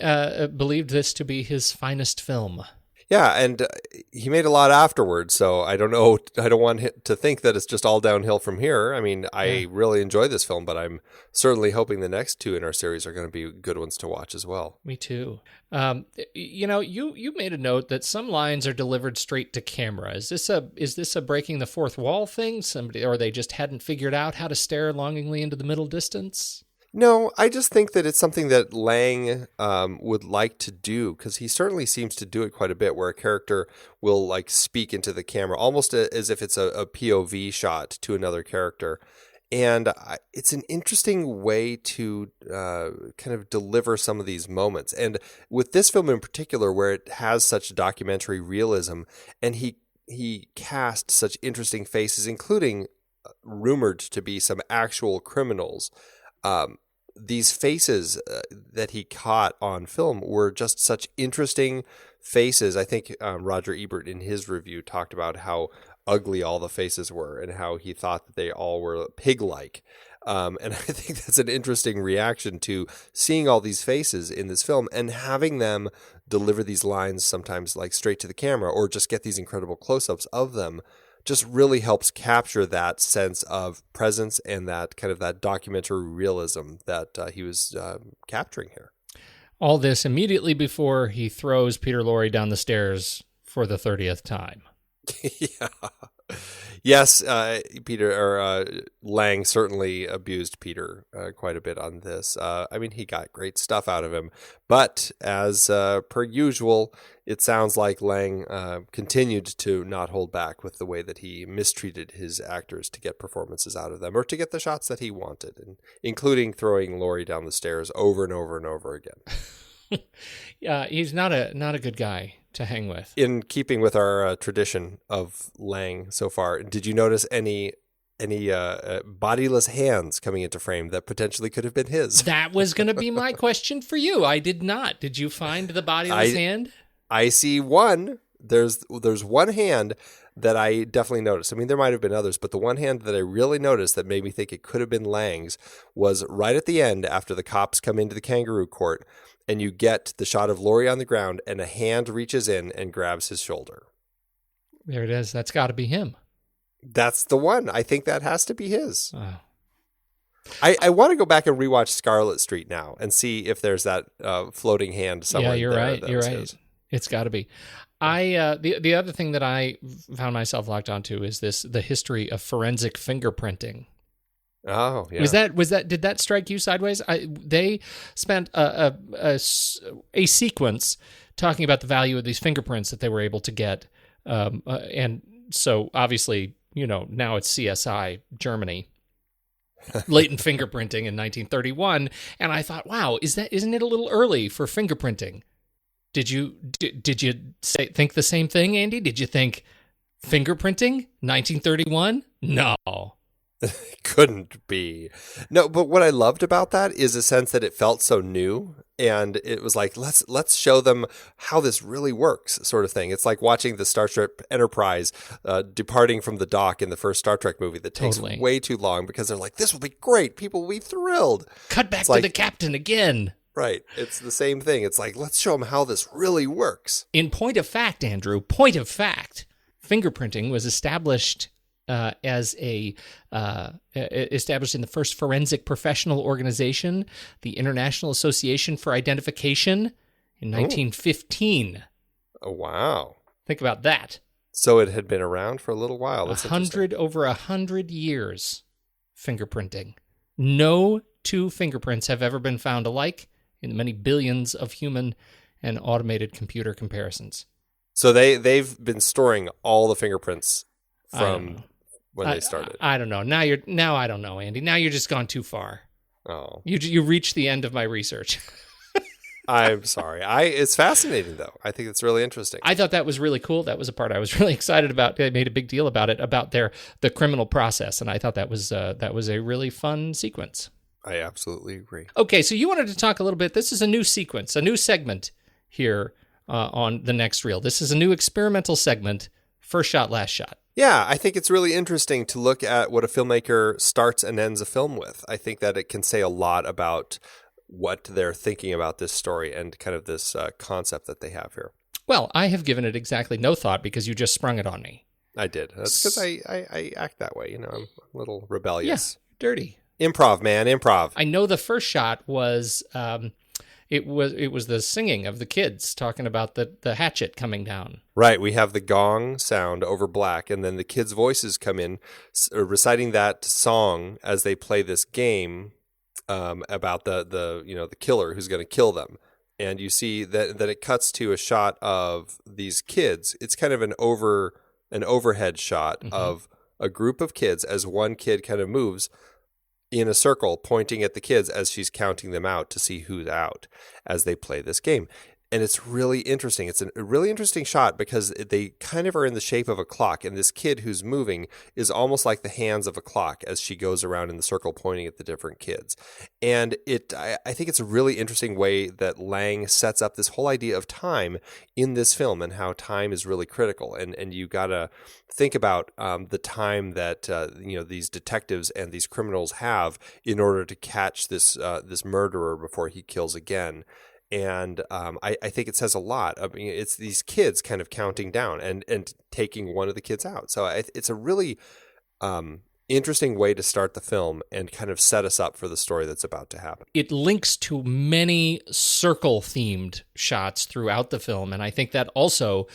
believed this to be his finest film. Yeah, and he made a lot afterwards, so I don't know. I don't want to think that it's just all downhill from here. I mean, I really enjoy this film, but I'm certainly hoping the next two in our series are going to be good ones to watch as well. Me too. You made a note that some lines are delivered straight to camera. Is this a breaking the fourth wall thing? Or they just hadn't figured out how to stare longingly into the middle distance? No, I just think that it's something that Lang would like to do, because he certainly seems to do it quite a bit, where a character will speak into the camera, almost as if it's a POV shot to another character. And it's an interesting way to kind of deliver some of these moments. And with this film in particular, where it has such documentary realism, and he cast such interesting faces, including rumored to be some actual criminals, these faces that he caught on film were just such interesting faces. I think Roger Ebert in his review talked about how ugly all the faces were and how he thought that they all were pig-like. And I think that's an interesting reaction to seeing all these faces in this film and having them deliver these lines sometimes like straight to the camera or just get these incredible close-ups of them. Just really helps capture that sense of presence and that kind of that documentary realism that he was capturing here. All this immediately before he throws Peter Lorre down the stairs for the 30th time. Yeah. Yes, Lang certainly abused Peter quite a bit on this. I mean, he got great stuff out of him, but as per usual, it sounds like Lang continued to not hold back with the way that he mistreated his actors to get performances out of them or to get the shots that he wanted, and including throwing Lorre down the stairs over and over and over again. He's not a good guy to hang with. In keeping with our tradition of Lang so far, did you notice any bodiless hands coming into frame that potentially could have been his? That was going to be my question for you. I did not. Did you find the bodiless hand? I see one. There's one hand that I definitely noticed. I mean, there might have been others, but the one hand that I really noticed that made me think it could have been Lang's was right at the end after the cops come into the kangaroo court. And you get the shot of Lorre on the ground, and a hand reaches in and grabs his shoulder. There it is. That's got to be him. That's the one. I think that has to be his. Oh. I want to go back and rewatch Scarlet Street now and see if there's that floating hand somewhere. Yeah, you're there right. You're right. It's got to be. The other thing that I found myself locked onto is the history of forensic fingerprinting. Oh, yeah. Did that strike you sideways? They spent a sequence talking about the value of these fingerprints that they were able to get. And so obviously, now it's CSI Germany, latent fingerprinting in 1931. And I thought, wow, isn't it a little early for fingerprinting? Did you think the same thing, Andy? Did you think fingerprinting 1931? No. Couldn't be. No, but what I loved about that is a sense that it felt so new, and it was like, let's show them how this really works, sort of thing. It's like watching the Starship Enterprise departing from the dock in the first Star Trek movie that takes way too long because they're like, this will be great, people will be thrilled. Cut back to the captain again. Right. It's the same thing. It's like, let's show them how this really works. In point of fact, Andrew, fingerprinting was established established in the first forensic professional organization, the International Association for Identification, in 1915. Oh, wow. Think about that. So it had been around for a little while. That's over 100 years, fingerprinting. No two fingerprints have ever been found alike in the many billions of human and automated computer comparisons. So they've been storing all the fingerprints from when they started. I don't know. Now I don't know, Andy. Now you're just gone too far. Oh. You reached the end of my research. I'm sorry. It's fascinating though. I think it's really interesting. I thought that was really cool. That was a part I was really excited about. They made a big deal about it, about the criminal process, and I thought that was a really fun sequence. I absolutely agree. Okay, so you wanted to talk a little bit. This is a new sequence, a new segment here on the next reel. This is a new experimental segment. First shot, last shot. Yeah, I think it's really interesting to look at what a filmmaker starts and ends a film with. I think that it can say a lot about what they're thinking about this story and kind of this concept that they have here. Well, I have given it exactly no thought because you just sprung it on me. I did. That's because I act that way. I'm a little rebellious. Yeah, dirty. Improv, man, improv. I know the first shot was it was the singing of the kids talking about the hatchet coming down. Right, we have the gong sound over black, and then the kids' voices come in reciting that song as they play this game about the killer who's going to kill them. And you see that it cuts to a shot of these kids. It's kind of an overhead shot of a group of kids as one kid kind of moves in a circle pointing at the kids as she's counting them out to see who's out as they play this game. And it's really interesting. It's a really interesting shot because they kind of are in the shape of a clock. And this kid who's moving is almost like the hands of a clock as she goes around in the circle pointing at the different kids. And I think it's a really interesting way that Lang sets up this whole idea of time in this film and how time is really critical. And you got to think about the time that these detectives and these criminals have in order to catch this murderer before he kills again. And I think it says a lot. I mean, it's these kids kind of counting down and taking one of the kids out. So it's a really interesting way to start the film and kind of set us up for the story that's about to happen. It links to many circle-themed shots throughout the film, and I think that also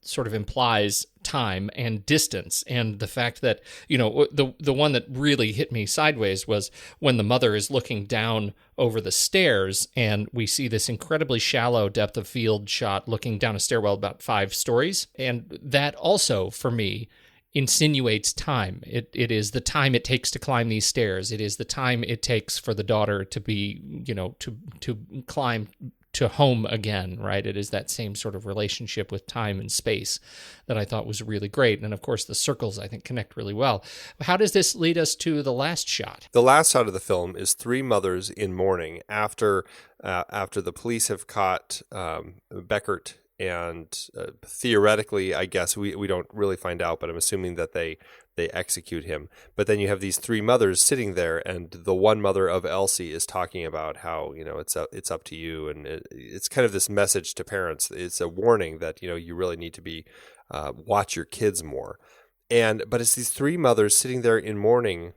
sort of implies time and distance, and the fact that, the one that really hit me sideways was when the mother is looking down over the stairs, and we see this incredibly shallow depth of field shot looking down a stairwell about 5 stories, and that also, for me, insinuates time. It is the time it takes to climb these stairs. It is the time it takes for the daughter to be, to climb to home again, right? It is that same sort of relationship with time and space that I thought was really great. And of course, the circles, I think, connect really well. How does this lead us to the last shot? The last shot of the film is 3 mothers in mourning after the police have caught Beckert. And theoretically, I guess, we don't really find out, but I'm assuming that they execute him. But then you have these 3 mothers sitting there, and the one mother of Elsie is talking about how, it's up to you. And it's kind of this message to parents. It's a warning that, you really need to be watch your kids more. But it's these 3 mothers sitting there in mourning,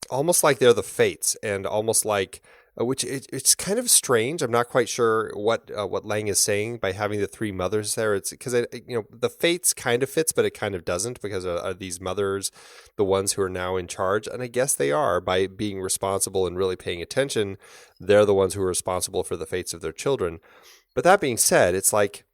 almost like they're the fates, and almost like, which it's kind of strange. I'm not quite sure what Lang is saying by having the 3 mothers there. It's because the fates kind of fits, but it kind of doesn't, because are these mothers the ones who are now in charge? And I guess they are. By being responsible and really paying attention, they're the ones who are responsible for the fates of their children. But that being said, it's like,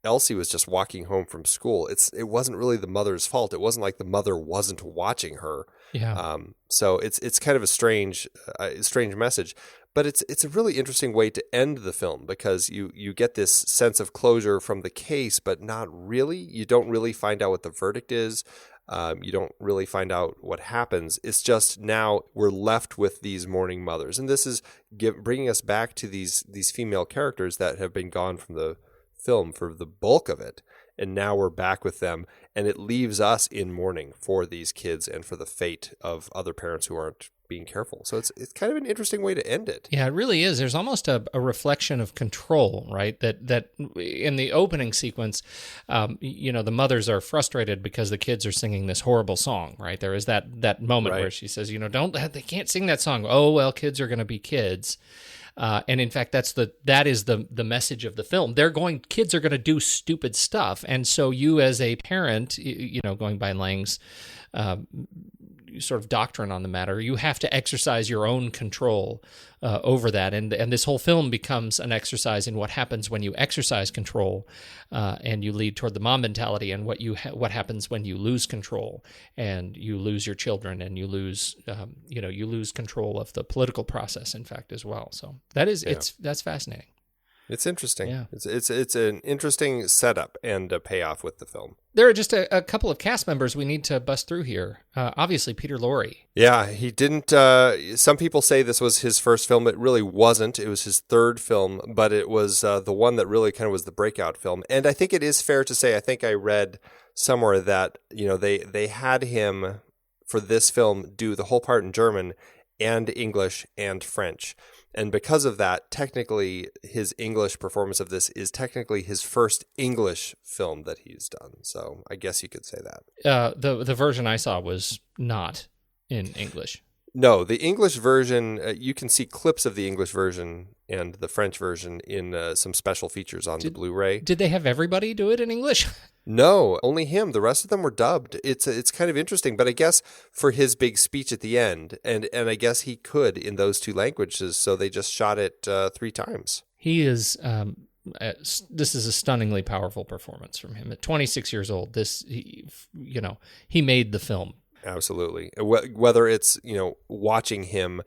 Elsie was just walking home from school. It wasn't really the mother's fault. It wasn't like the mother wasn't watching her. Yeah. So it's kind of a strange message, but it's a really interesting way to end the film, because you get this sense of closure from the case, but not really. You don't really find out what the verdict is. You don't really find out what happens. It's just now we're left with these mourning mothers, and this is bringing us back to these female characters that have been gone from the film for the bulk of it, and now we're back with them, and it leaves us in mourning for these kids and for the fate of other parents who aren't being careful. So it's kind of an interesting way to end it. Yeah, it really is. There's almost a reflection of control, right? That in the opening sequence, the mothers are frustrated because the kids are singing this horrible song, right? There is that moment where she says, they can't sing that song. Oh, well, kids are going to be kids. And in fact, that is the message of the film. Kids are going to do stupid stuff. And so you as a parent, going by Lang's sort of doctrine on the matter, you have to exercise your own control over that. And this whole film becomes an exercise in what happens when you exercise control and you lead toward the mom mentality, and what happens when you lose control and you lose your children, and you lose control of the political process, in fact, as well. So that's fascinating. It's interesting. Yeah. It's an interesting setup and a payoff with the film. There are just a couple of cast members we need to bust through here. Obviously, Peter Lorre. Yeah, he didn't... some people say this was his first film. It really wasn't. It was his 3rd film, but it was the one that really kind of was the breakout film. And I think it is fair to say, I think I read somewhere that they had him, for this film, do the whole part in German and English and French. And because of that, technically, his English performance of this is technically his first English film that he's done. So I guess you could say that. The version I saw was not in English. No, the English version, you can see clips of the English version and the French version in some special features on the Blu-ray. Did they have everybody do it in English? No, only him. The rest of them were dubbed. It's kind of interesting, but I guess for his big speech at the end, and I guess he could in those 2 languages, so they just shot it 3 times. He is... this is a stunningly powerful performance from him. At 26 years old, he made the film. Absolutely. Whether it's, watching him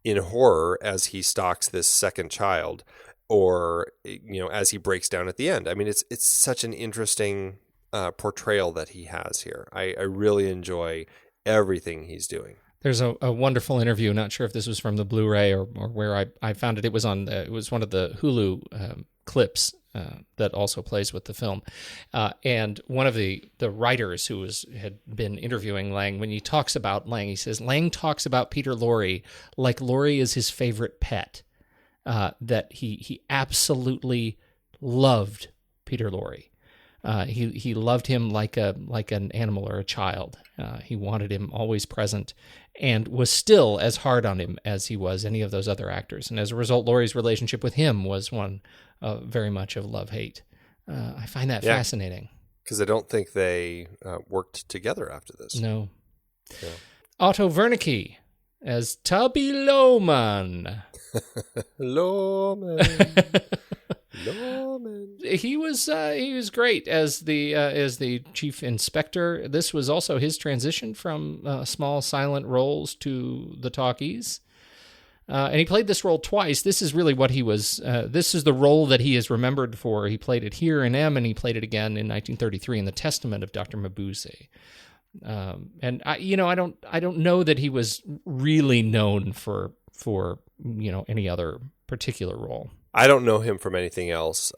in horror as he stalks this second child, or, as he breaks down at the end. I mean, it's such an interesting portrayal that he has here. I really enjoy everything he's doing. There's a wonderful interview. Not sure if this was from the Blu-ray or where I found it. It was it was one of the Hulu clips that also plays with the film. And one of the writers who had been interviewing Lang, when he talks about Lang, he says, Lang talks about Peter Lorre like Lorre is his favorite pet, that he absolutely loved Peter Lorre. He loved him like an animal or a child. He wanted him always present and was still as hard on him as he was any of those other actors. And as a result, Lorre's relationship with him was one very much of love-hate. I find that fascinating. Because I don't think they worked together after this. No. Yeah. Otto Wernicke as Tubby Lohman. Lohman. He was great as the chief inspector. This was also his transition from small silent roles to the talkies, and he played this role twice. This is really what he was. This is the role that he is remembered for. He played it here in M, and he played it again in 1933 in The Testament of Dr. Mabuse. And I don't know that he was really known for any other particular role. I don't know him from anything else,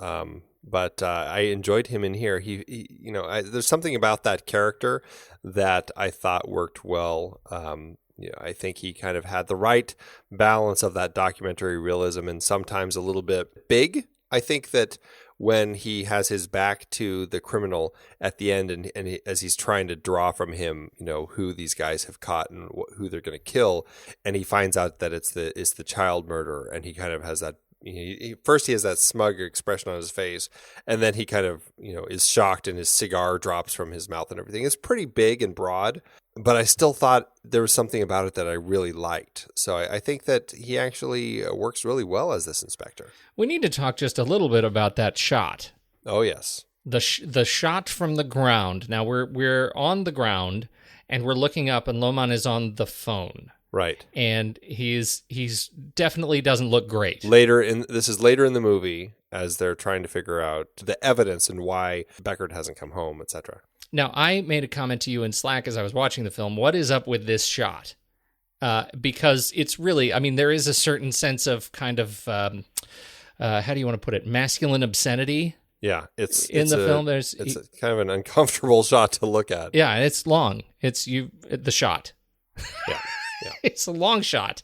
but I enjoyed him in here. There's something about that character that I thought worked well. I think he kind of had the right balance of that documentary realism and sometimes a little bit big. I think that when he has his back to the criminal at the end and as he's trying to draw from him, who these guys have caught and who they're going to kill, and he finds out that it's the child murderer, and he kind of has that. First he has that smug expression on his face, and then he kind of, is shocked and his cigar drops from his mouth and everything. It's pretty big and broad, but I still thought there was something about it that I really liked. So I think that he actually works really well as this inspector. We need to talk just a little bit about that shot. Oh, yes. The shot from the ground. Now we're on the ground and we're looking up and Lohman is on the phone. Right. And he's definitely doesn't look great. This is later in the movie as they're trying to figure out the evidence and why Beckert hasn't come home, etc. Now, I made a comment to you in Slack as I was watching the film. What is up with this shot? Because it's really, there is a certain sense of kind of, how do you want to put it, masculine obscenity. Yeah, it's the film. It's kind of an uncomfortable shot to look at. Yeah, and it's long. It's the shot. Yeah. Yeah. It's a long shot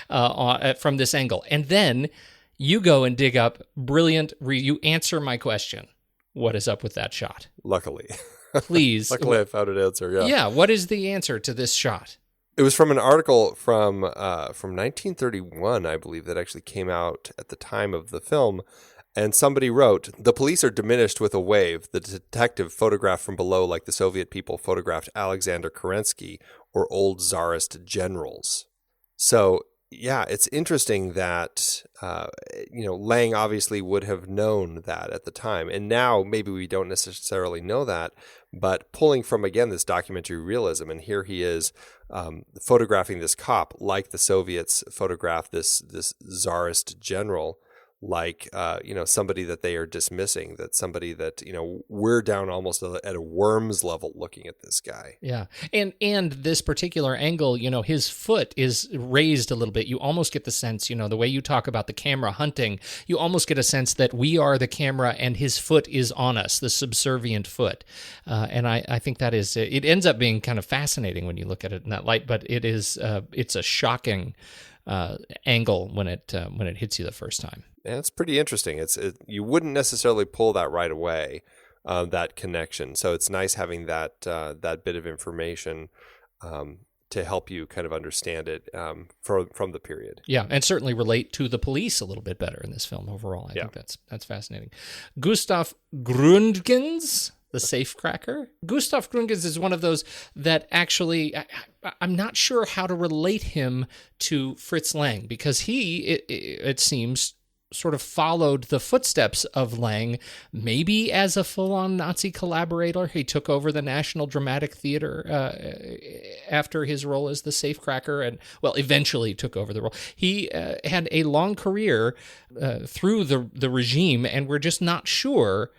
from this angle. And then you go and dig up brilliant, you answer my question. What is up with that shot? Luckily. Please. Luckily I found an answer, yeah. Yeah, what is the answer to this shot? It was from an article from 1931, I believe, that actually came out at the time of the film. And somebody wrote, the police are diminished with a wave. The detective photographed from below like the Soviet people photographed Alexander Kerensky or old Tsarist generals. So, yeah, it's interesting that, Lang obviously would have known that at the time. And now maybe we don't necessarily know that, but pulling from, again, this documentary realism, and here he is photographing this cop like the Soviets photographed this Tsarist general, like, somebody that they are dismissing, that somebody that, we're down almost at a worm's level looking at this guy. Yeah. And this particular angle, his foot is raised a little bit. You almost get the sense, the way you talk about the camera hunting, you almost get a sense that we are the camera and his foot is on us, the subservient foot. And I think that is, it ends up being kind of fascinating when you look at it in that light, but it's a shocking angle when it hits you the first time. Yeah, it's pretty interesting. You wouldn't necessarily pull that right away, that connection. So it's nice having that bit of information to help you kind of understand it from the period. Yeah, and certainly relate to the police a little bit better in this film overall. I think that's fascinating. Gustav Gründgens, the safecracker. Gustav Gründgens is one of those that actually, I'm not sure how to relate him to Fritz Lang, because he, it seems, sort of followed the footsteps of Lang, maybe as a full-on Nazi collaborator. He took over the National Dramatic Theater after his role as the safecracker, and, well, eventually took over the role. He had a long career through the regime, and we're just not sure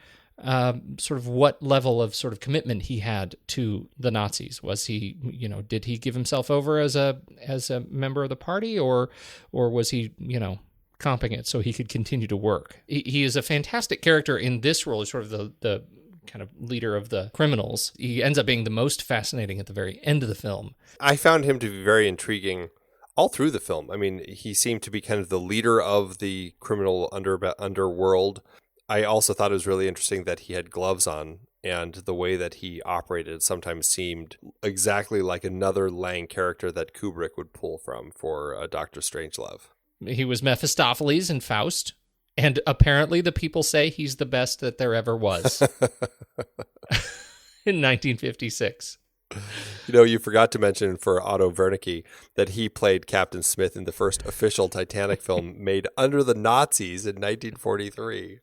sort of what level of sort of commitment he had to the Nazis. Was he, did he give himself over as a member of the party, or was he, comping it so he could continue to work? He is a fantastic character in this role. He's sort of the kind of leader of the criminals. He ends up being the most fascinating at the very end of the film. I found him to be very intriguing all through the film. I mean, he seemed to be kind of the leader of the criminal underworld. I also thought it was really interesting that he had gloves on, and the way that he operated sometimes seemed exactly like another Lang character that Kubrick would pull from for Dr. Strangelove. He was Mephistopheles in Faust, and apparently the people say he's the best that there ever was in 1956. You forgot to mention for Otto Wernicke that he played Captain Smith in the first official Titanic film made under the Nazis in 1943.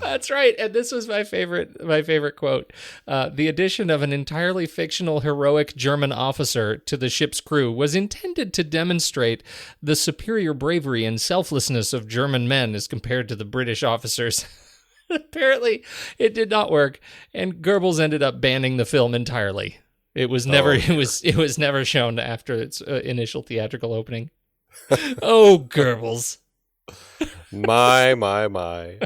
That's right, and this was my favorite quote. The addition of an entirely fictional heroic German officer to the ship's crew was intended to demonstrate the superior bravery and selflessness of German men as compared to the British officers. Apparently, it did not work, and Goebbels ended up banning the film entirely. It was never it was never shown after its initial theatrical opening. Oh, Goebbels! My.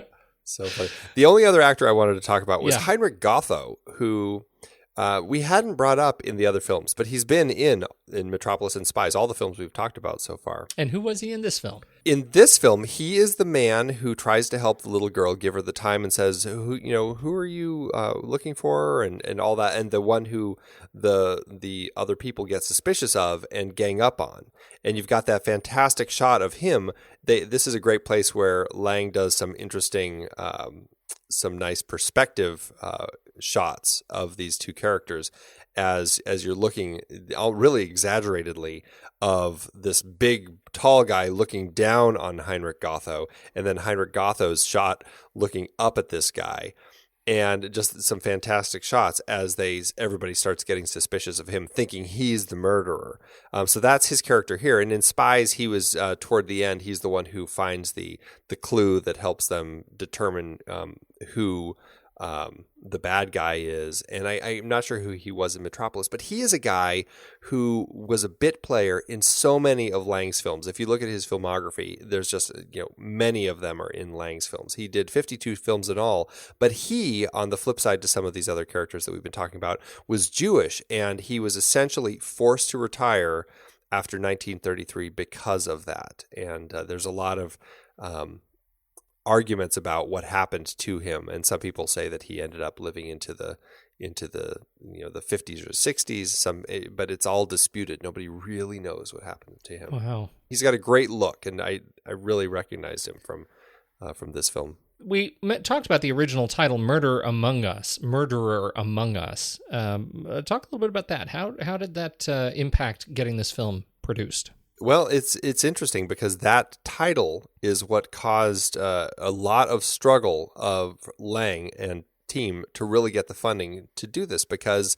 So funny. The only other actor I wanted to talk about was Heinrich Gotho, who we hadn't brought up in the other films, but he's been in Metropolis and Spies, all the films we've talked about so far. And who was he in this film? In this film, he is the man who tries to help the little girl, give her the time, and says, who are you looking for, and all that, and the one who the other people get suspicious of and gang up on. And you've got that fantastic shot of him. This is a great place where Lang does some interesting, some nice perspective shots of these two characters as you're looking, really exaggeratedly, of this big tall guy looking down on Heinrich Gotho, and then Heinrich Gotho's shot looking up at this guy. And just some fantastic shots as everybody starts getting suspicious of him, thinking he's the murderer. So that's his character here. And in Spies, he was toward the end. He's the one who finds the clue that helps them determine who the bad guy is. And I'm not sure who he was in Metropolis, but he is a guy who was a bit player in so many of Lang's films. If you look at his filmography, there's just, many of them are in Lang's films. He did 52 films in all, but he, on the flip side to some of these other characters that we've been talking about, was Jewish, and he was essentially forced to retire after 1933 because of that. And there's a lot of arguments about what happened to him, and some people say that he ended up living into the the 50s or 60s. But it's all disputed. Nobody really knows what happened to him. Wow, he's got a great look, and I really recognized him from this film. We talked about the original title, Murderer Among Us. Talk a little bit about that. How did that impact getting this film produced? Well, it's interesting because that title is what caused a lot of struggle of Lang and team to really get the funding to do this, because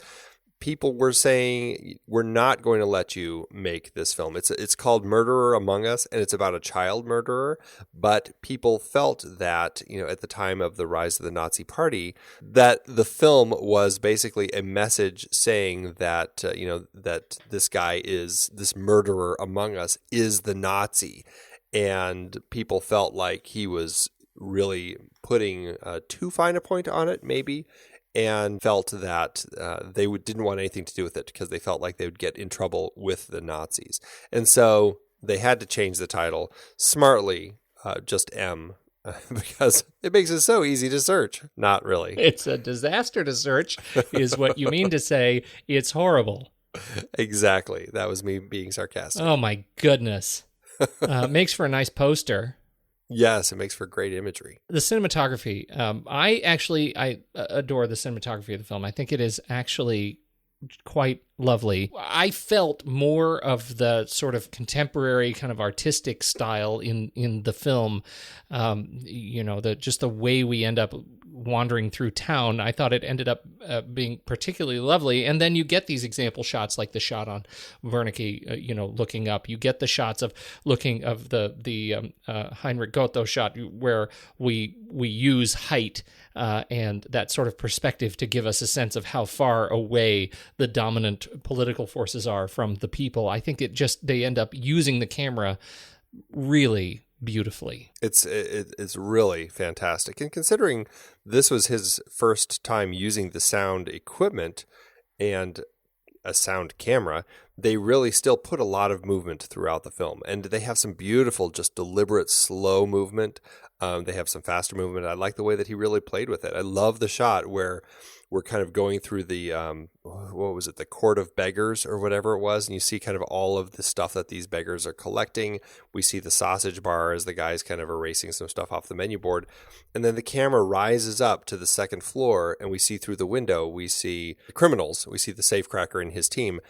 people were saying, we're not going to let you make this film. It's called Murderer Among Us, and it's about a child murderer. But people felt that, at the time of the rise of the Nazi Party, that the film was basically a message saying that, that this murderer among us is the Nazi. And people felt like he was really putting too fine a point on it, maybe, and felt that they didn't want anything to do with it because they felt like they would get in trouble with the Nazis. And so they had to change the title smartly, just M, because it makes it so easy to search. Not really. It's a disaster to search, is what you mean to say. It's horrible. Exactly. That was me being sarcastic. Oh, my goodness. Makes for a nice poster. Yes, it makes for great imagery. The cinematography, I adore the cinematography of the film. I think it is actually quite lovely. I felt more of the sort of contemporary kind of artistic style in the film. Just the way we end up wandering through town, I thought it ended up being particularly lovely. And then you get these example shots like the shot on Wernicke, looking up. You get the shots of the Heinrich Goethe shot where we use height and that sort of perspective to give us a sense of how far away the dominant political forces are from the people. I think they end up using the camera really beautifully. It's really fantastic. And considering this was his first time using the sound equipment and a sound camera, they really still put a lot of movement throughout the film. And they have some beautiful, just deliberate, slow movement. They have some faster movement. I like the way that he really played with it. I love the shot where we're kind of going through the, the Court of Beggars or whatever it was. And you see kind of all of the stuff that these beggars are collecting. We see the sausage bar as the guy's kind of erasing some stuff off the menu board. And then the camera rises up to the second floor and we see through the window, we see the criminals. We see the safecracker and his team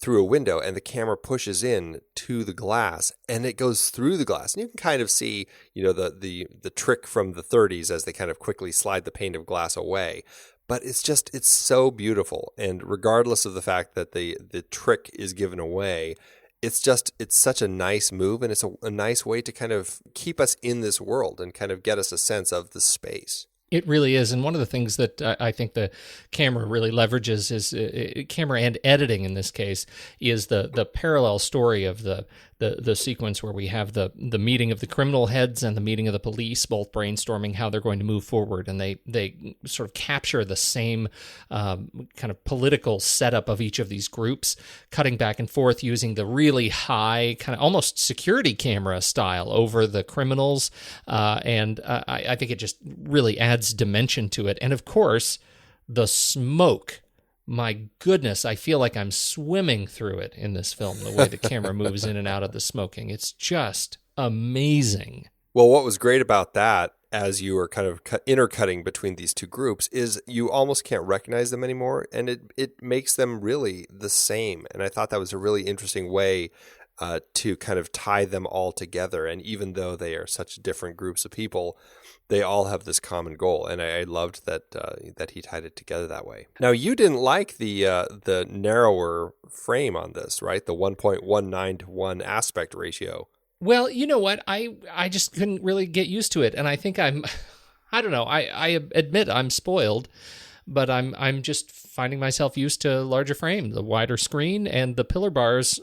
through a window, and the camera pushes in to the glass and it goes through the glass. And you can kind of see, the trick from the 30s as they kind of quickly slide the pane of glass away. But it's so beautiful. And regardless of the fact that the trick is given away, it's such a nice move. And it's a nice way to kind of keep us in this world and kind of get us a sense of the space. It really is. And one of the things that I think the camera really leverages is camera and editing in this case is the parallel story of the sequence where we have the meeting of the criminal heads and the meeting of the police, both brainstorming how they're going to move forward. And they sort of capture the same kind of political setup of each of these groups, cutting back and forth using the really high kind of almost security camera style over the criminals. And I think it just really adds dimension to it. And of course, the smoke. My goodness, I feel like I'm swimming through it in this film, the way the camera moves in and out of the smoking. It's just amazing. Well, what was great about that, as you were kind of intercutting between these two groups, is you almost can't recognize them anymore, and it makes them really the same. And I thought that was a really interesting way to kind of tie them all together. And even though they are such different groups of people, they all have this common goal, and I loved that he tied it together that way. Now, you didn't like the narrower frame on this, right? The 1.19 to 1 aspect ratio. Well, you know what? I just couldn't really get used to it, and I think I don't know. I admit I'm spoiled, but I'm just finding myself used to larger frame, the wider screen, and the pillar bars.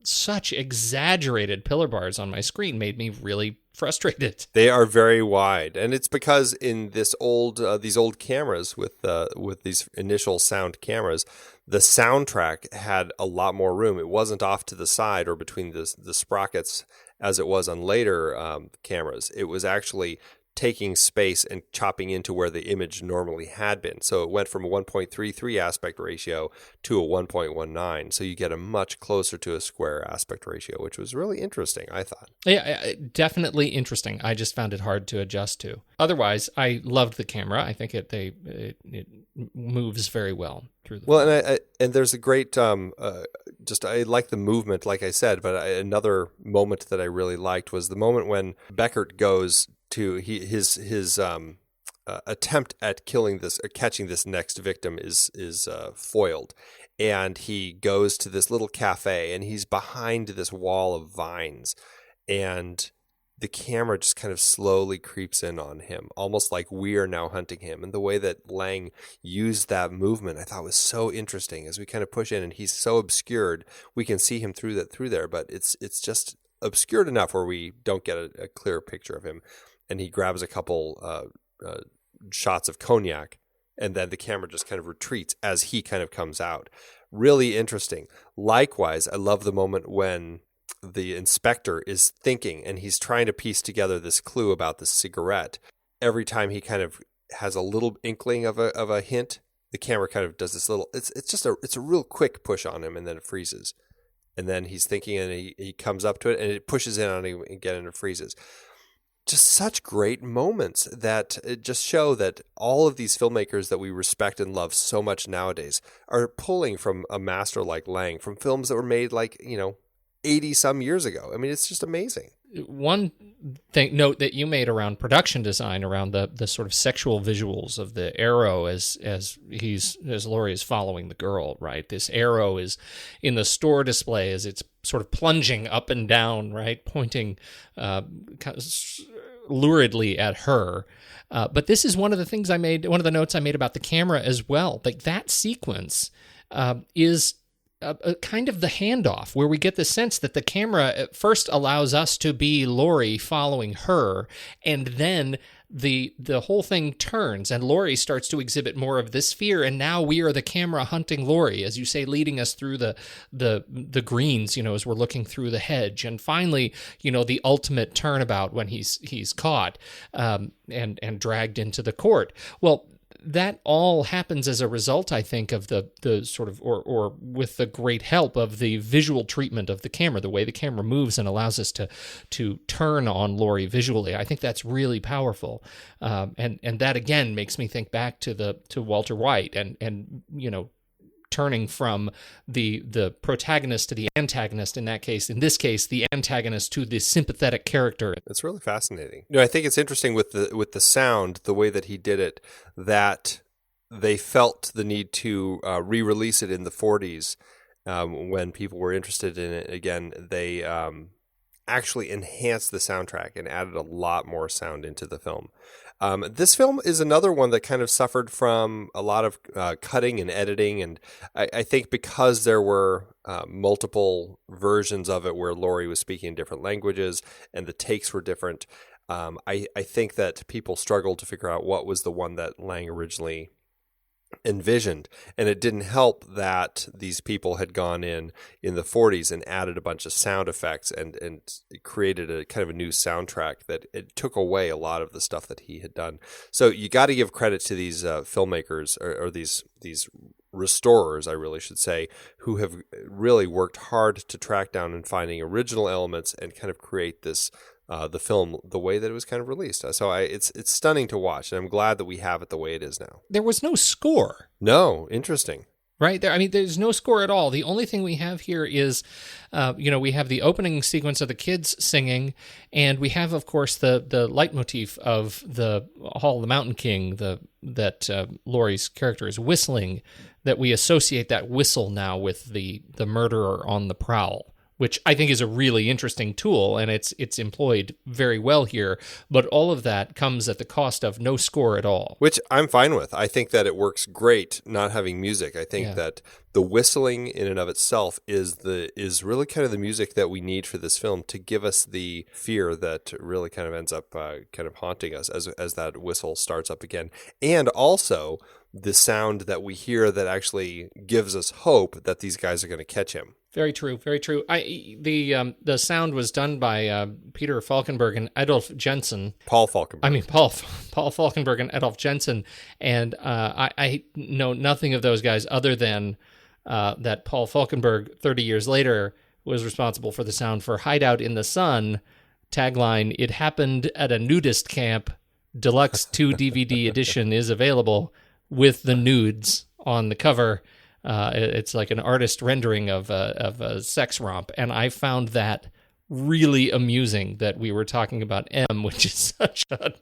Such exaggerated pillar bars on my screen made me really frustrated. They are very wide, and it's because in these old cameras with these initial sound cameras, the soundtrack had a lot more room. It wasn't off to the side or between the sprockets as it was on later cameras. It was actually taking space and chopping into where the image normally had been. So it went from a 1.33 aspect ratio to a 1.19. So you get a much closer to a square aspect ratio, which was really interesting, I thought. Yeah, definitely interesting. I just found it hard to adjust to. Otherwise, I loved the camera. I think it moves very well through the film. And there's a great, I like the movement, like I said, but another moment that I really liked was the moment when Beckert goes to his attempt at catching this next victim is foiled, and he goes to this little cafe and he's behind this wall of vines, and the camera just kind of slowly creeps in on him, almost like we are now hunting him. And the way that Lang used that movement, I thought was so interesting. As we kind of push in, and he's so obscured, we can see him through there, but it's just obscured enough where we don't get a clear picture of him. And he grabs a couple shots of cognac, and then the camera just kind of retreats as he kind of comes out. Really interesting. Likewise, I love the moment when the inspector is thinking, and he's trying to piece together this clue about the cigarette. Every time he kind of has a little inkling of a hint, the camera kind of does this little. It's a real quick push on him, and then it freezes. And then he's thinking, and he comes up to it, and it pushes in on him again, and it freezes. just such great moments that just show that all of these filmmakers that we respect and love so much nowadays are pulling from a master like Lang, from films that were made 80 some years ago. I mean, it's just amazing. One note that you made around production design, around the sort of sexual visuals of the arrow as Lorre is following the girl, right? This arrow is in the store display as it's sort of plunging up and down, right, pointing kind of luridly at her. But this is one of the notes I made about the camera as well. Like that sequence is kind of the handoff, where we get the sense that the camera at first allows us to be Lorre following her, and then the whole thing turns, and Lorre starts to exhibit more of this fear, and now we are the camera hunting Lorre, as you say, leading us through the greens, as we're looking through the hedge, and finally, the ultimate turnabout when he's caught and dragged into the court. Well, that all happens as a result, I think, of the sort of, or with the great help of the visual treatment of the camera, the way the camera moves and allows us to turn on Lorre visually. I think that's really powerful, and that again makes me think back to Walter White and turning from the protagonist to the antagonist in this case, the antagonist to the sympathetic character. It's really fascinating. I think it's interesting with the sound, the way that he did it, that they felt the need to re-release it in the 40s when people were interested in it again. They actually enhanced the soundtrack and added a lot more sound into the film. This film is another one that kind of suffered from a lot of cutting and editing, and I think because there were multiple versions of it where Lorre was speaking in different languages and the takes were different, I think that people struggled to figure out what was the one that Lang originally envisioned, and it didn't help that these people had gone in the 40s and added a bunch of sound effects and created a kind of a new soundtrack that it took away a lot of the stuff that he had done. So you got to give credit to these filmmakers or these restorers, I really should say, who have really worked hard to track down and finding original elements and kind of create this the film the way that it was kind of released. So it's stunning to watch, and I'm glad that we have it the way it is now. There was no score. No, interesting. Right there. I mean, there's no score at all. The only thing we have here is, we have the opening sequence of the kids singing, and we have, of course, the leitmotif of the Hall of the Mountain King, that Lorre's character is whistling, that we associate that whistle now with the murderer on the prowl, which I think is a really interesting tool, and it's employed very well here. But all of that comes at the cost of no score at all. Which I'm fine with. I think that it works great not having music. I think that the whistling in and of itself is really kind of the music that we need for this film to give us the fear that really kind of ends up kind of haunting us as that whistle starts up again. And also the sound that we hear that actually gives us hope that these guys are going to catch him. Very true, very true. The sound was done by Peter Falkenberg and Adolf Jensen. Paul Falkenberg. Paul Falkenberg and Adolf Jensen. And I know nothing of those guys other than that Paul Falkenberg, 30 years later, was responsible for the sound for Hideout in the Sun. Tagline, "It happened at a nudist camp. Deluxe 2 DVD edition is available with the nudes on the cover." It's like an artist rendering of a sex romp, and I found that really amusing that we were talking about M, which is such a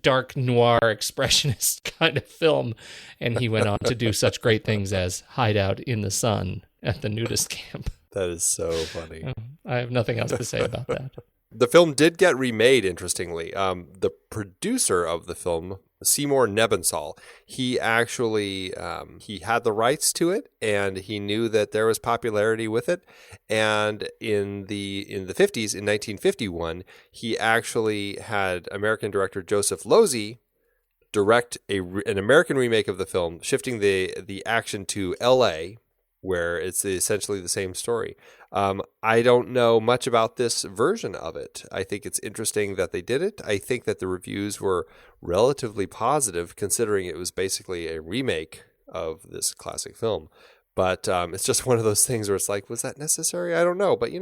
dark noir expressionist kind of film, and he went on to do such great things as Hideout in the Sun at the nudist camp. That is so funny. I have nothing else to say about that. The film did get remade, interestingly. The producer of the film, Seymour Nebenzahl, he actually he had the rights to it, and he knew that there was popularity with it. And in the 50s, in 1951, he actually had American director Joseph Losey direct an American remake of the film, shifting the action to L.A., where it's essentially the same story. I don't know much about this version of it. I think it's interesting that they did it. I think that the reviews were relatively positive, considering it was basically a remake of this classic film. But it's just one of those things where it's like, was that necessary? I don't know. But,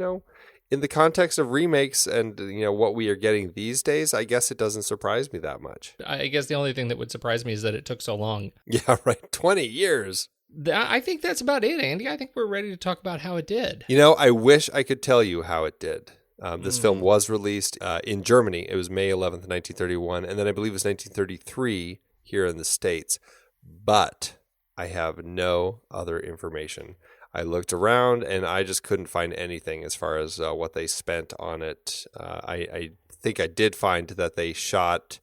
in the context of remakes and what we are getting these days, I guess it doesn't surprise me that much. I guess the only thing that would surprise me is that it took so long. Yeah, right. 20 years. I think that's about it, Andy. I think we're ready to talk about how it did. I wish I could tell you how it did. This film was released in Germany. It was May 11th, 1931. And then I believe it was 1933 here in the States. But I have no other information. I looked around and I just couldn't find anything as far as what they spent on it. I think I did find that they shot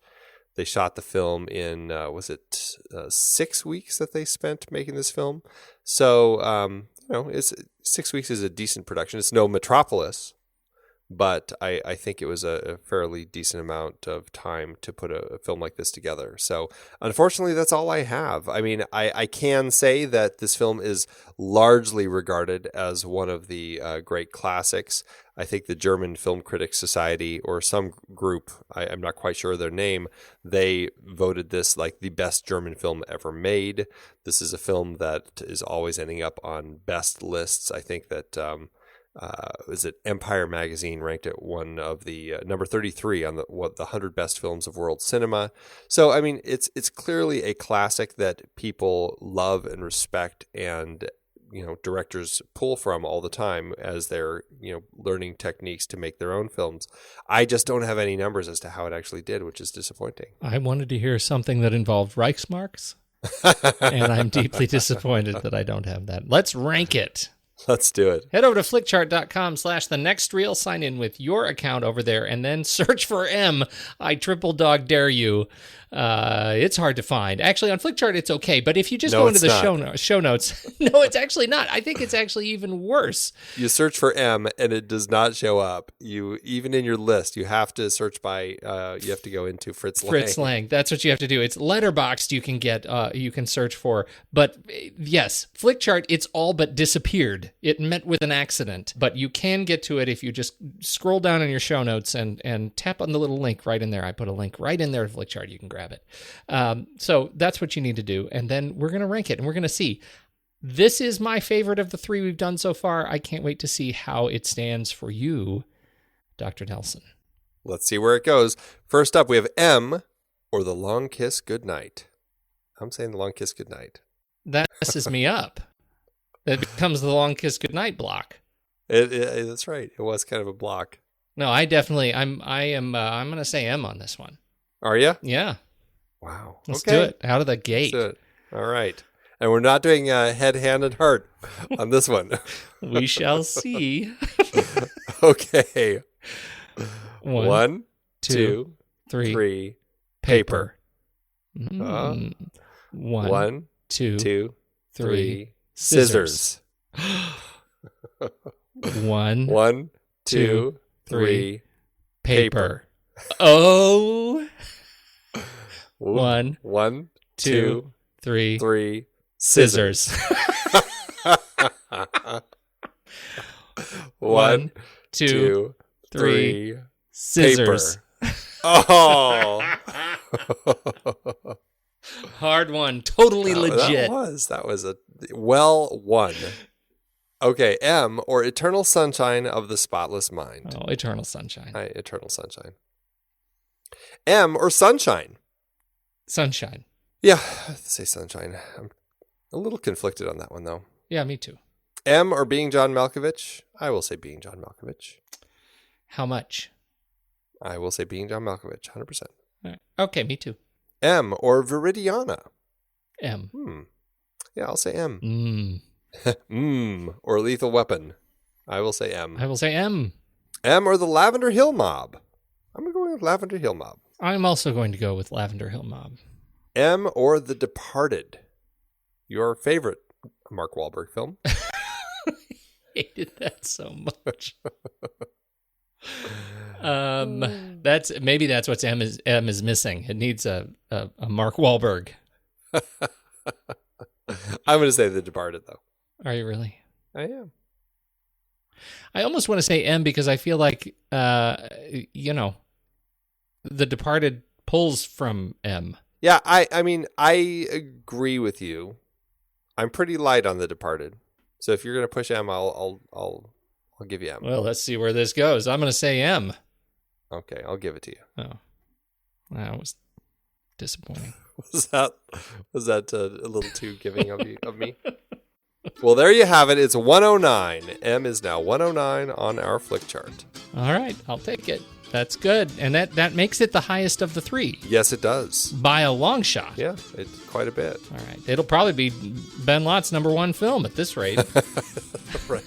the film in, was it 6 weeks that they spent making this film? So, it's 6 weeks is a decent production. It's no Metropolis, but I think it was a fairly decent amount of time to put a film like this together. So unfortunately, that's all I have. I mean, I can say that this film is largely regarded as one of the great classics. I think the German Film Critics Society, or some group, I'm not quite sure their name, they voted this like the best German film ever made. This is a film that is always ending up on best lists. I think that... is it Empire magazine ranked it one of the number 33 on the 100 best films of world cinema. So I mean, it's clearly a classic that people love and respect, and directors pull from all the time as they're learning techniques to make their own films. I just don't have any numbers as to how it actually did, which is disappointing. I wanted to hear something that involved Reichsmarks, and I'm deeply disappointed that I don't have that. Let's rank it. Let's do it. Head over to flickchart.com/thenextreel, sign in with your account over there, and then search for M. I triple dog dare you. It's hard to find. Actually, on Flickchart, it's okay, but if you just go into the show notes, no, it's actually not. I think it's actually even worse. You search for M, and it does not show up. Even in your list, you have to search by, you have to go into Fritz Lang. Fritz Lang, that's what you have to do. It's Letterboxd you can get, you can search for. But yes, Flickchart, it's all but disappeared. It met with an accident, but you can get to it if you just scroll down in your show notes and tap on the little link right in there. I put a link right in there to Flickchart. You can grab it. So that's what you need to do. And then we're going to rank it, and we're going to see. This is my favorite of the three we've done so far. I can't wait to see how it stands for you, Dr. Nelson. Let's see where it goes. First up, we have M, or The Long Kiss Goodnight. I'm saying The Long Kiss Goodnight. That messes me up. That becomes the Long Kiss Goodnight block. That's right. It was kind of a block. No, I'm going to say M on this one. Are you? Yeah. Wow. Let's do it out of the gate. Let's do it. All right. And we're not doing head, hand, and heart on this one. We shall see. Okay. One, two, three. Paper. One, two, three. Scissors. One, two, three. Paper. Oh. One, two, three. Scissors. One, two, three. Scissors. Paper. Oh. Hard one. Totally legit. That was a well won. Okay, M, or Eternal Sunshine of the Spotless Mind. Oh, Eternal Sunshine. Eternal Sunshine. M, or Sunshine. Sunshine. Yeah, I have to say Sunshine. I'm a little conflicted on that one, though. Yeah, me too. M, or Being John Malkovich. I will say Being John Malkovich. How much? I will say Being John Malkovich, 100%. Right. Okay, me too. M, or Viridiana. M. Yeah, I'll say M. Or Lethal Weapon. I will say M. I will say M. M, or the Lavender Hill Mob. I'm going with Lavender Hill Mob. I'm also going to go with Lavender Hill Mob. M, or The Departed. Your favorite Mark Wahlberg film. I hated that so much. That's what M is missing. It needs a Mark Wahlberg. I'm going to say The Departed, though. Are you really? I am. I almost want to say M because I feel like, The Departed pulls from M. Yeah, I mean, I agree with you. I'm pretty light on The Departed. So if you're going to push M, I'll I'll give you M. Well, let's see where this goes. I'm going to say M. Okay, I'll give it to you. Oh, that was disappointing. Was that a little too giving of me? Well, there you have it. It's 109. M is now 109 on our flick chart. All right, I'll take it. That's good. And that makes it the highest of the three. Yes, it does. By a long shot. Yeah, it's quite a bit. All right. It'll probably be Ben Lott's number one film at this rate. Right.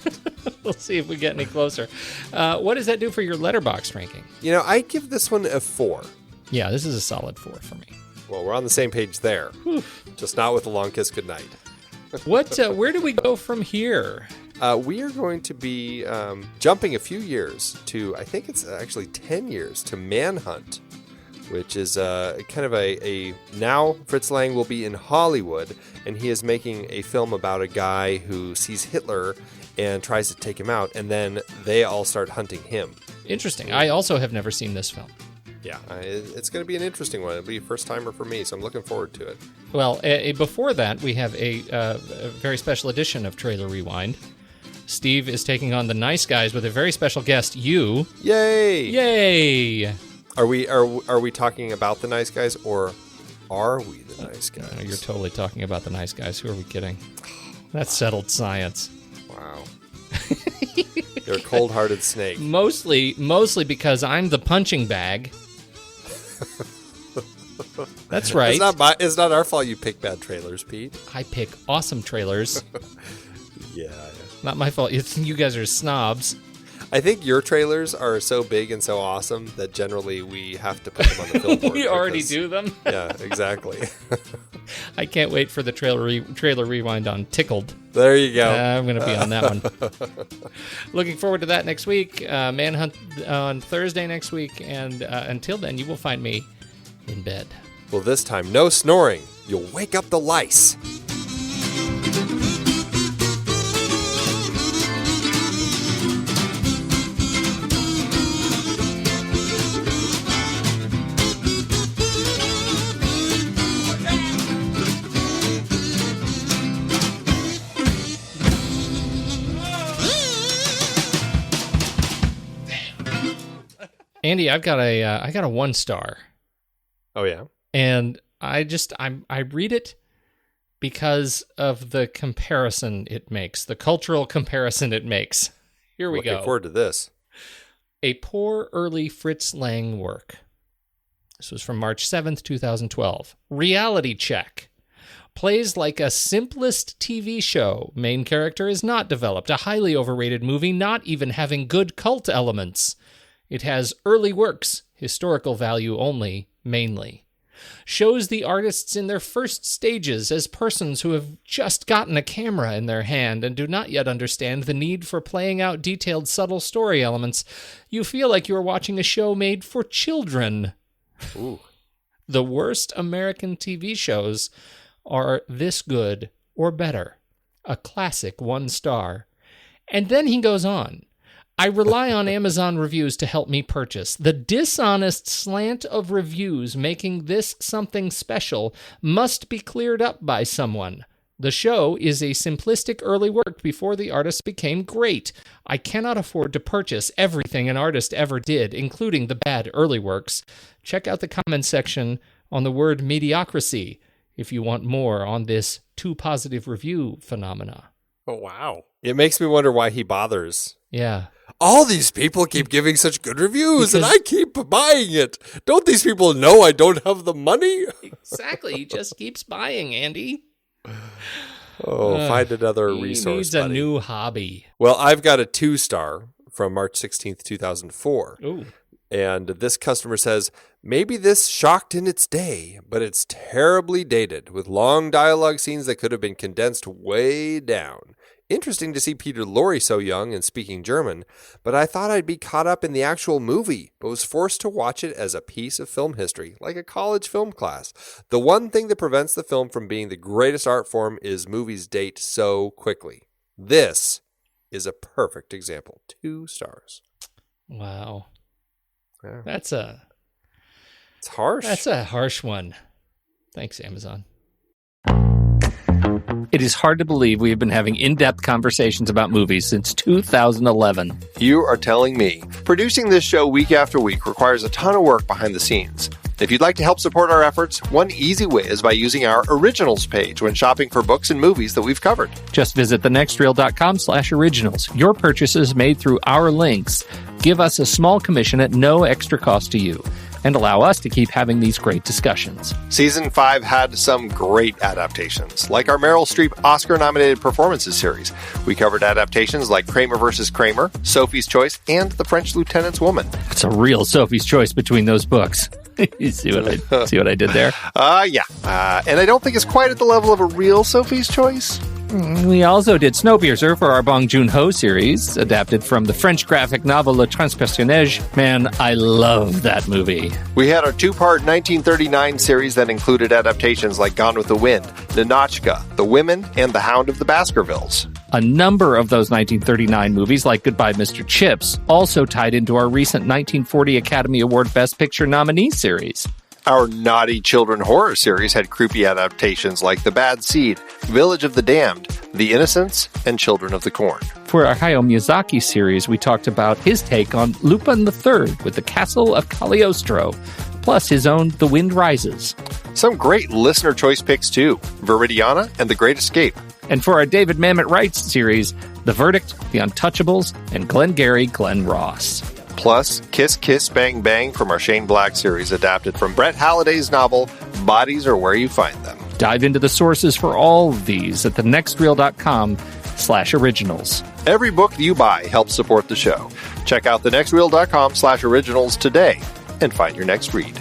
We'll see if we get any closer. What does that do for your Letterboxd ranking? I give this one a 4. Yeah, this is a solid 4 for me. Well, we're on the same page there. Whew. Just not with The Long Kiss Goodnight. Where do we go from here? We are going to be jumping a few years to, I think it's actually 10 years, to Manhunt, which is kind of a now Fritz Lang will be in Hollywood, and he is making a film about a guy who sees Hitler and tries to take him out, and then they all start hunting him. Interesting. I also have never seen this film. Yeah, it's going to be an interesting one. It'll be a first-timer for me, so I'm looking forward to it. Well, before that, we have a very special edition of Trailer Rewind. Steve is taking on the Nice Guys with a very special guest, you. Yay! Yay! Are we talking about the Nice Guys, or are we the Nice Guys? No, you're totally talking about the Nice Guys. Who are we kidding? That's settled science. Wow. You're a cold-hearted snake. Mostly because I'm the punching bag. That's right. It's not our fault you pick bad trailers, Pete. I pick awesome trailers. Yeah. Not my fault. You guys are snobs. I think your trailers are so big and so awesome that generally we have to put them on the billboard. We already do them? Yeah, exactly. I can't wait for the trailer rewind on Tickled. There you go. I'm going to be on that one. Looking forward to that next week. Manhunt on Thursday next week. And until then, you will find me in bed. Well, this time, no snoring. You'll wake up the lice. Andy, I got a 1 star. Oh yeah. And I read it because of the comparison it makes, the cultural comparison it makes. Here we go. Looking forward to this. A poor early Fritz Lang work. This was from March 7th, 2012. Reality check. Plays like a simplest TV show. Main character is not developed. A highly overrated movie, not even having good cult elements. It has early works, historical value only, mainly. Shows the artists in their first stages as persons who have just gotten a camera in their hand and do not yet understand the need for playing out detailed, subtle story elements. You feel like you are watching a show made for children. Ooh. The worst American TV shows are this good or better. A classic 1 star. And then he goes on. I rely on Amazon reviews to help me purchase. The dishonest slant of reviews making this something special must be cleared up by someone. The show is a simplistic early work before the artist became great. I cannot afford to purchase everything an artist ever did, including the bad early works. Check out the comment section on the word mediocrity if you want more on this too positive review phenomena. Oh, wow. It makes me wonder why he bothers. Yeah. All these people keep giving such good reviews, and I keep buying it. Don't these people know I don't have the money? Exactly. He just keeps buying, Andy. Find another resource, He needs a new hobby. Well, I've got a 2 star from March 16th, 2004. Ooh. And this customer says, maybe this shocked in its day, but it's terribly dated, with long dialogue scenes that could have been condensed way down. Interesting to see Peter Lorre so young and speaking German, but I thought I'd be caught up in the actual movie, but was forced to watch it as a piece of film history, like a college film class. The one thing that prevents the film from being the greatest art form is movies date so quickly. This is a perfect example. 2 stars. Wow. Yeah. It's harsh. That's a harsh one. Thanks, Amazon. It is hard to believe we have been having in-depth conversations about movies since 2011. You are telling me. Producing this show week after week requires a ton of work behind the scenes. If you'd like to help support our efforts, one easy way is by using our Originals page when shopping for books and movies that we've covered. Just visit thenextreel.com/originals. Your purchases made through our links give us a small commission at no extra cost to you, and allow us to keep having these great discussions. Season 5 had some great adaptations, like our Meryl Streep Oscar-nominated performances series. We covered adaptations like Kramer vs. Kramer, Sophie's Choice, and The French Lieutenant's Woman. It's a real Sophie's Choice between those books. You see what I did there? Yeah. And I don't think it's quite at the level of a real Sophie's Choice. We also did Snowpiercer for our Bong Joon-ho series, adapted from the French graphic novel Le Transpersonnage. Man, I love that movie. We had our two-part 1939 series that included adaptations like Gone with the Wind, Ninotchka, The Women, and The Hound of the Baskervilles. A number of those 1939 movies, like Goodbye, Mr. Chips, also tied into our recent 1940 Academy Award Best Picture nominee series. Our naughty children horror series had creepy adaptations like The Bad Seed, Village of the Damned, The Innocents, and Children of the Corn. For our Hayao Miyazaki series, we talked about his take on Lupin III with the Castle of Cagliostro, plus his own The Wind Rises. Some great listener choice picks too, Viridiana and The Great Escape. And for our David Mamet Wright series, The Verdict, The Untouchables, and Glengarry Glen Ross. Plus, Kiss Kiss Bang Bang from our Shane Black series adapted from Brett Halliday's novel, Bodies Are Where You Find Them. Dive into the sources for all of these at thenextreel.com/originals. Every book you buy helps support the show. Check out thenextreel.com/originals today and find your next read.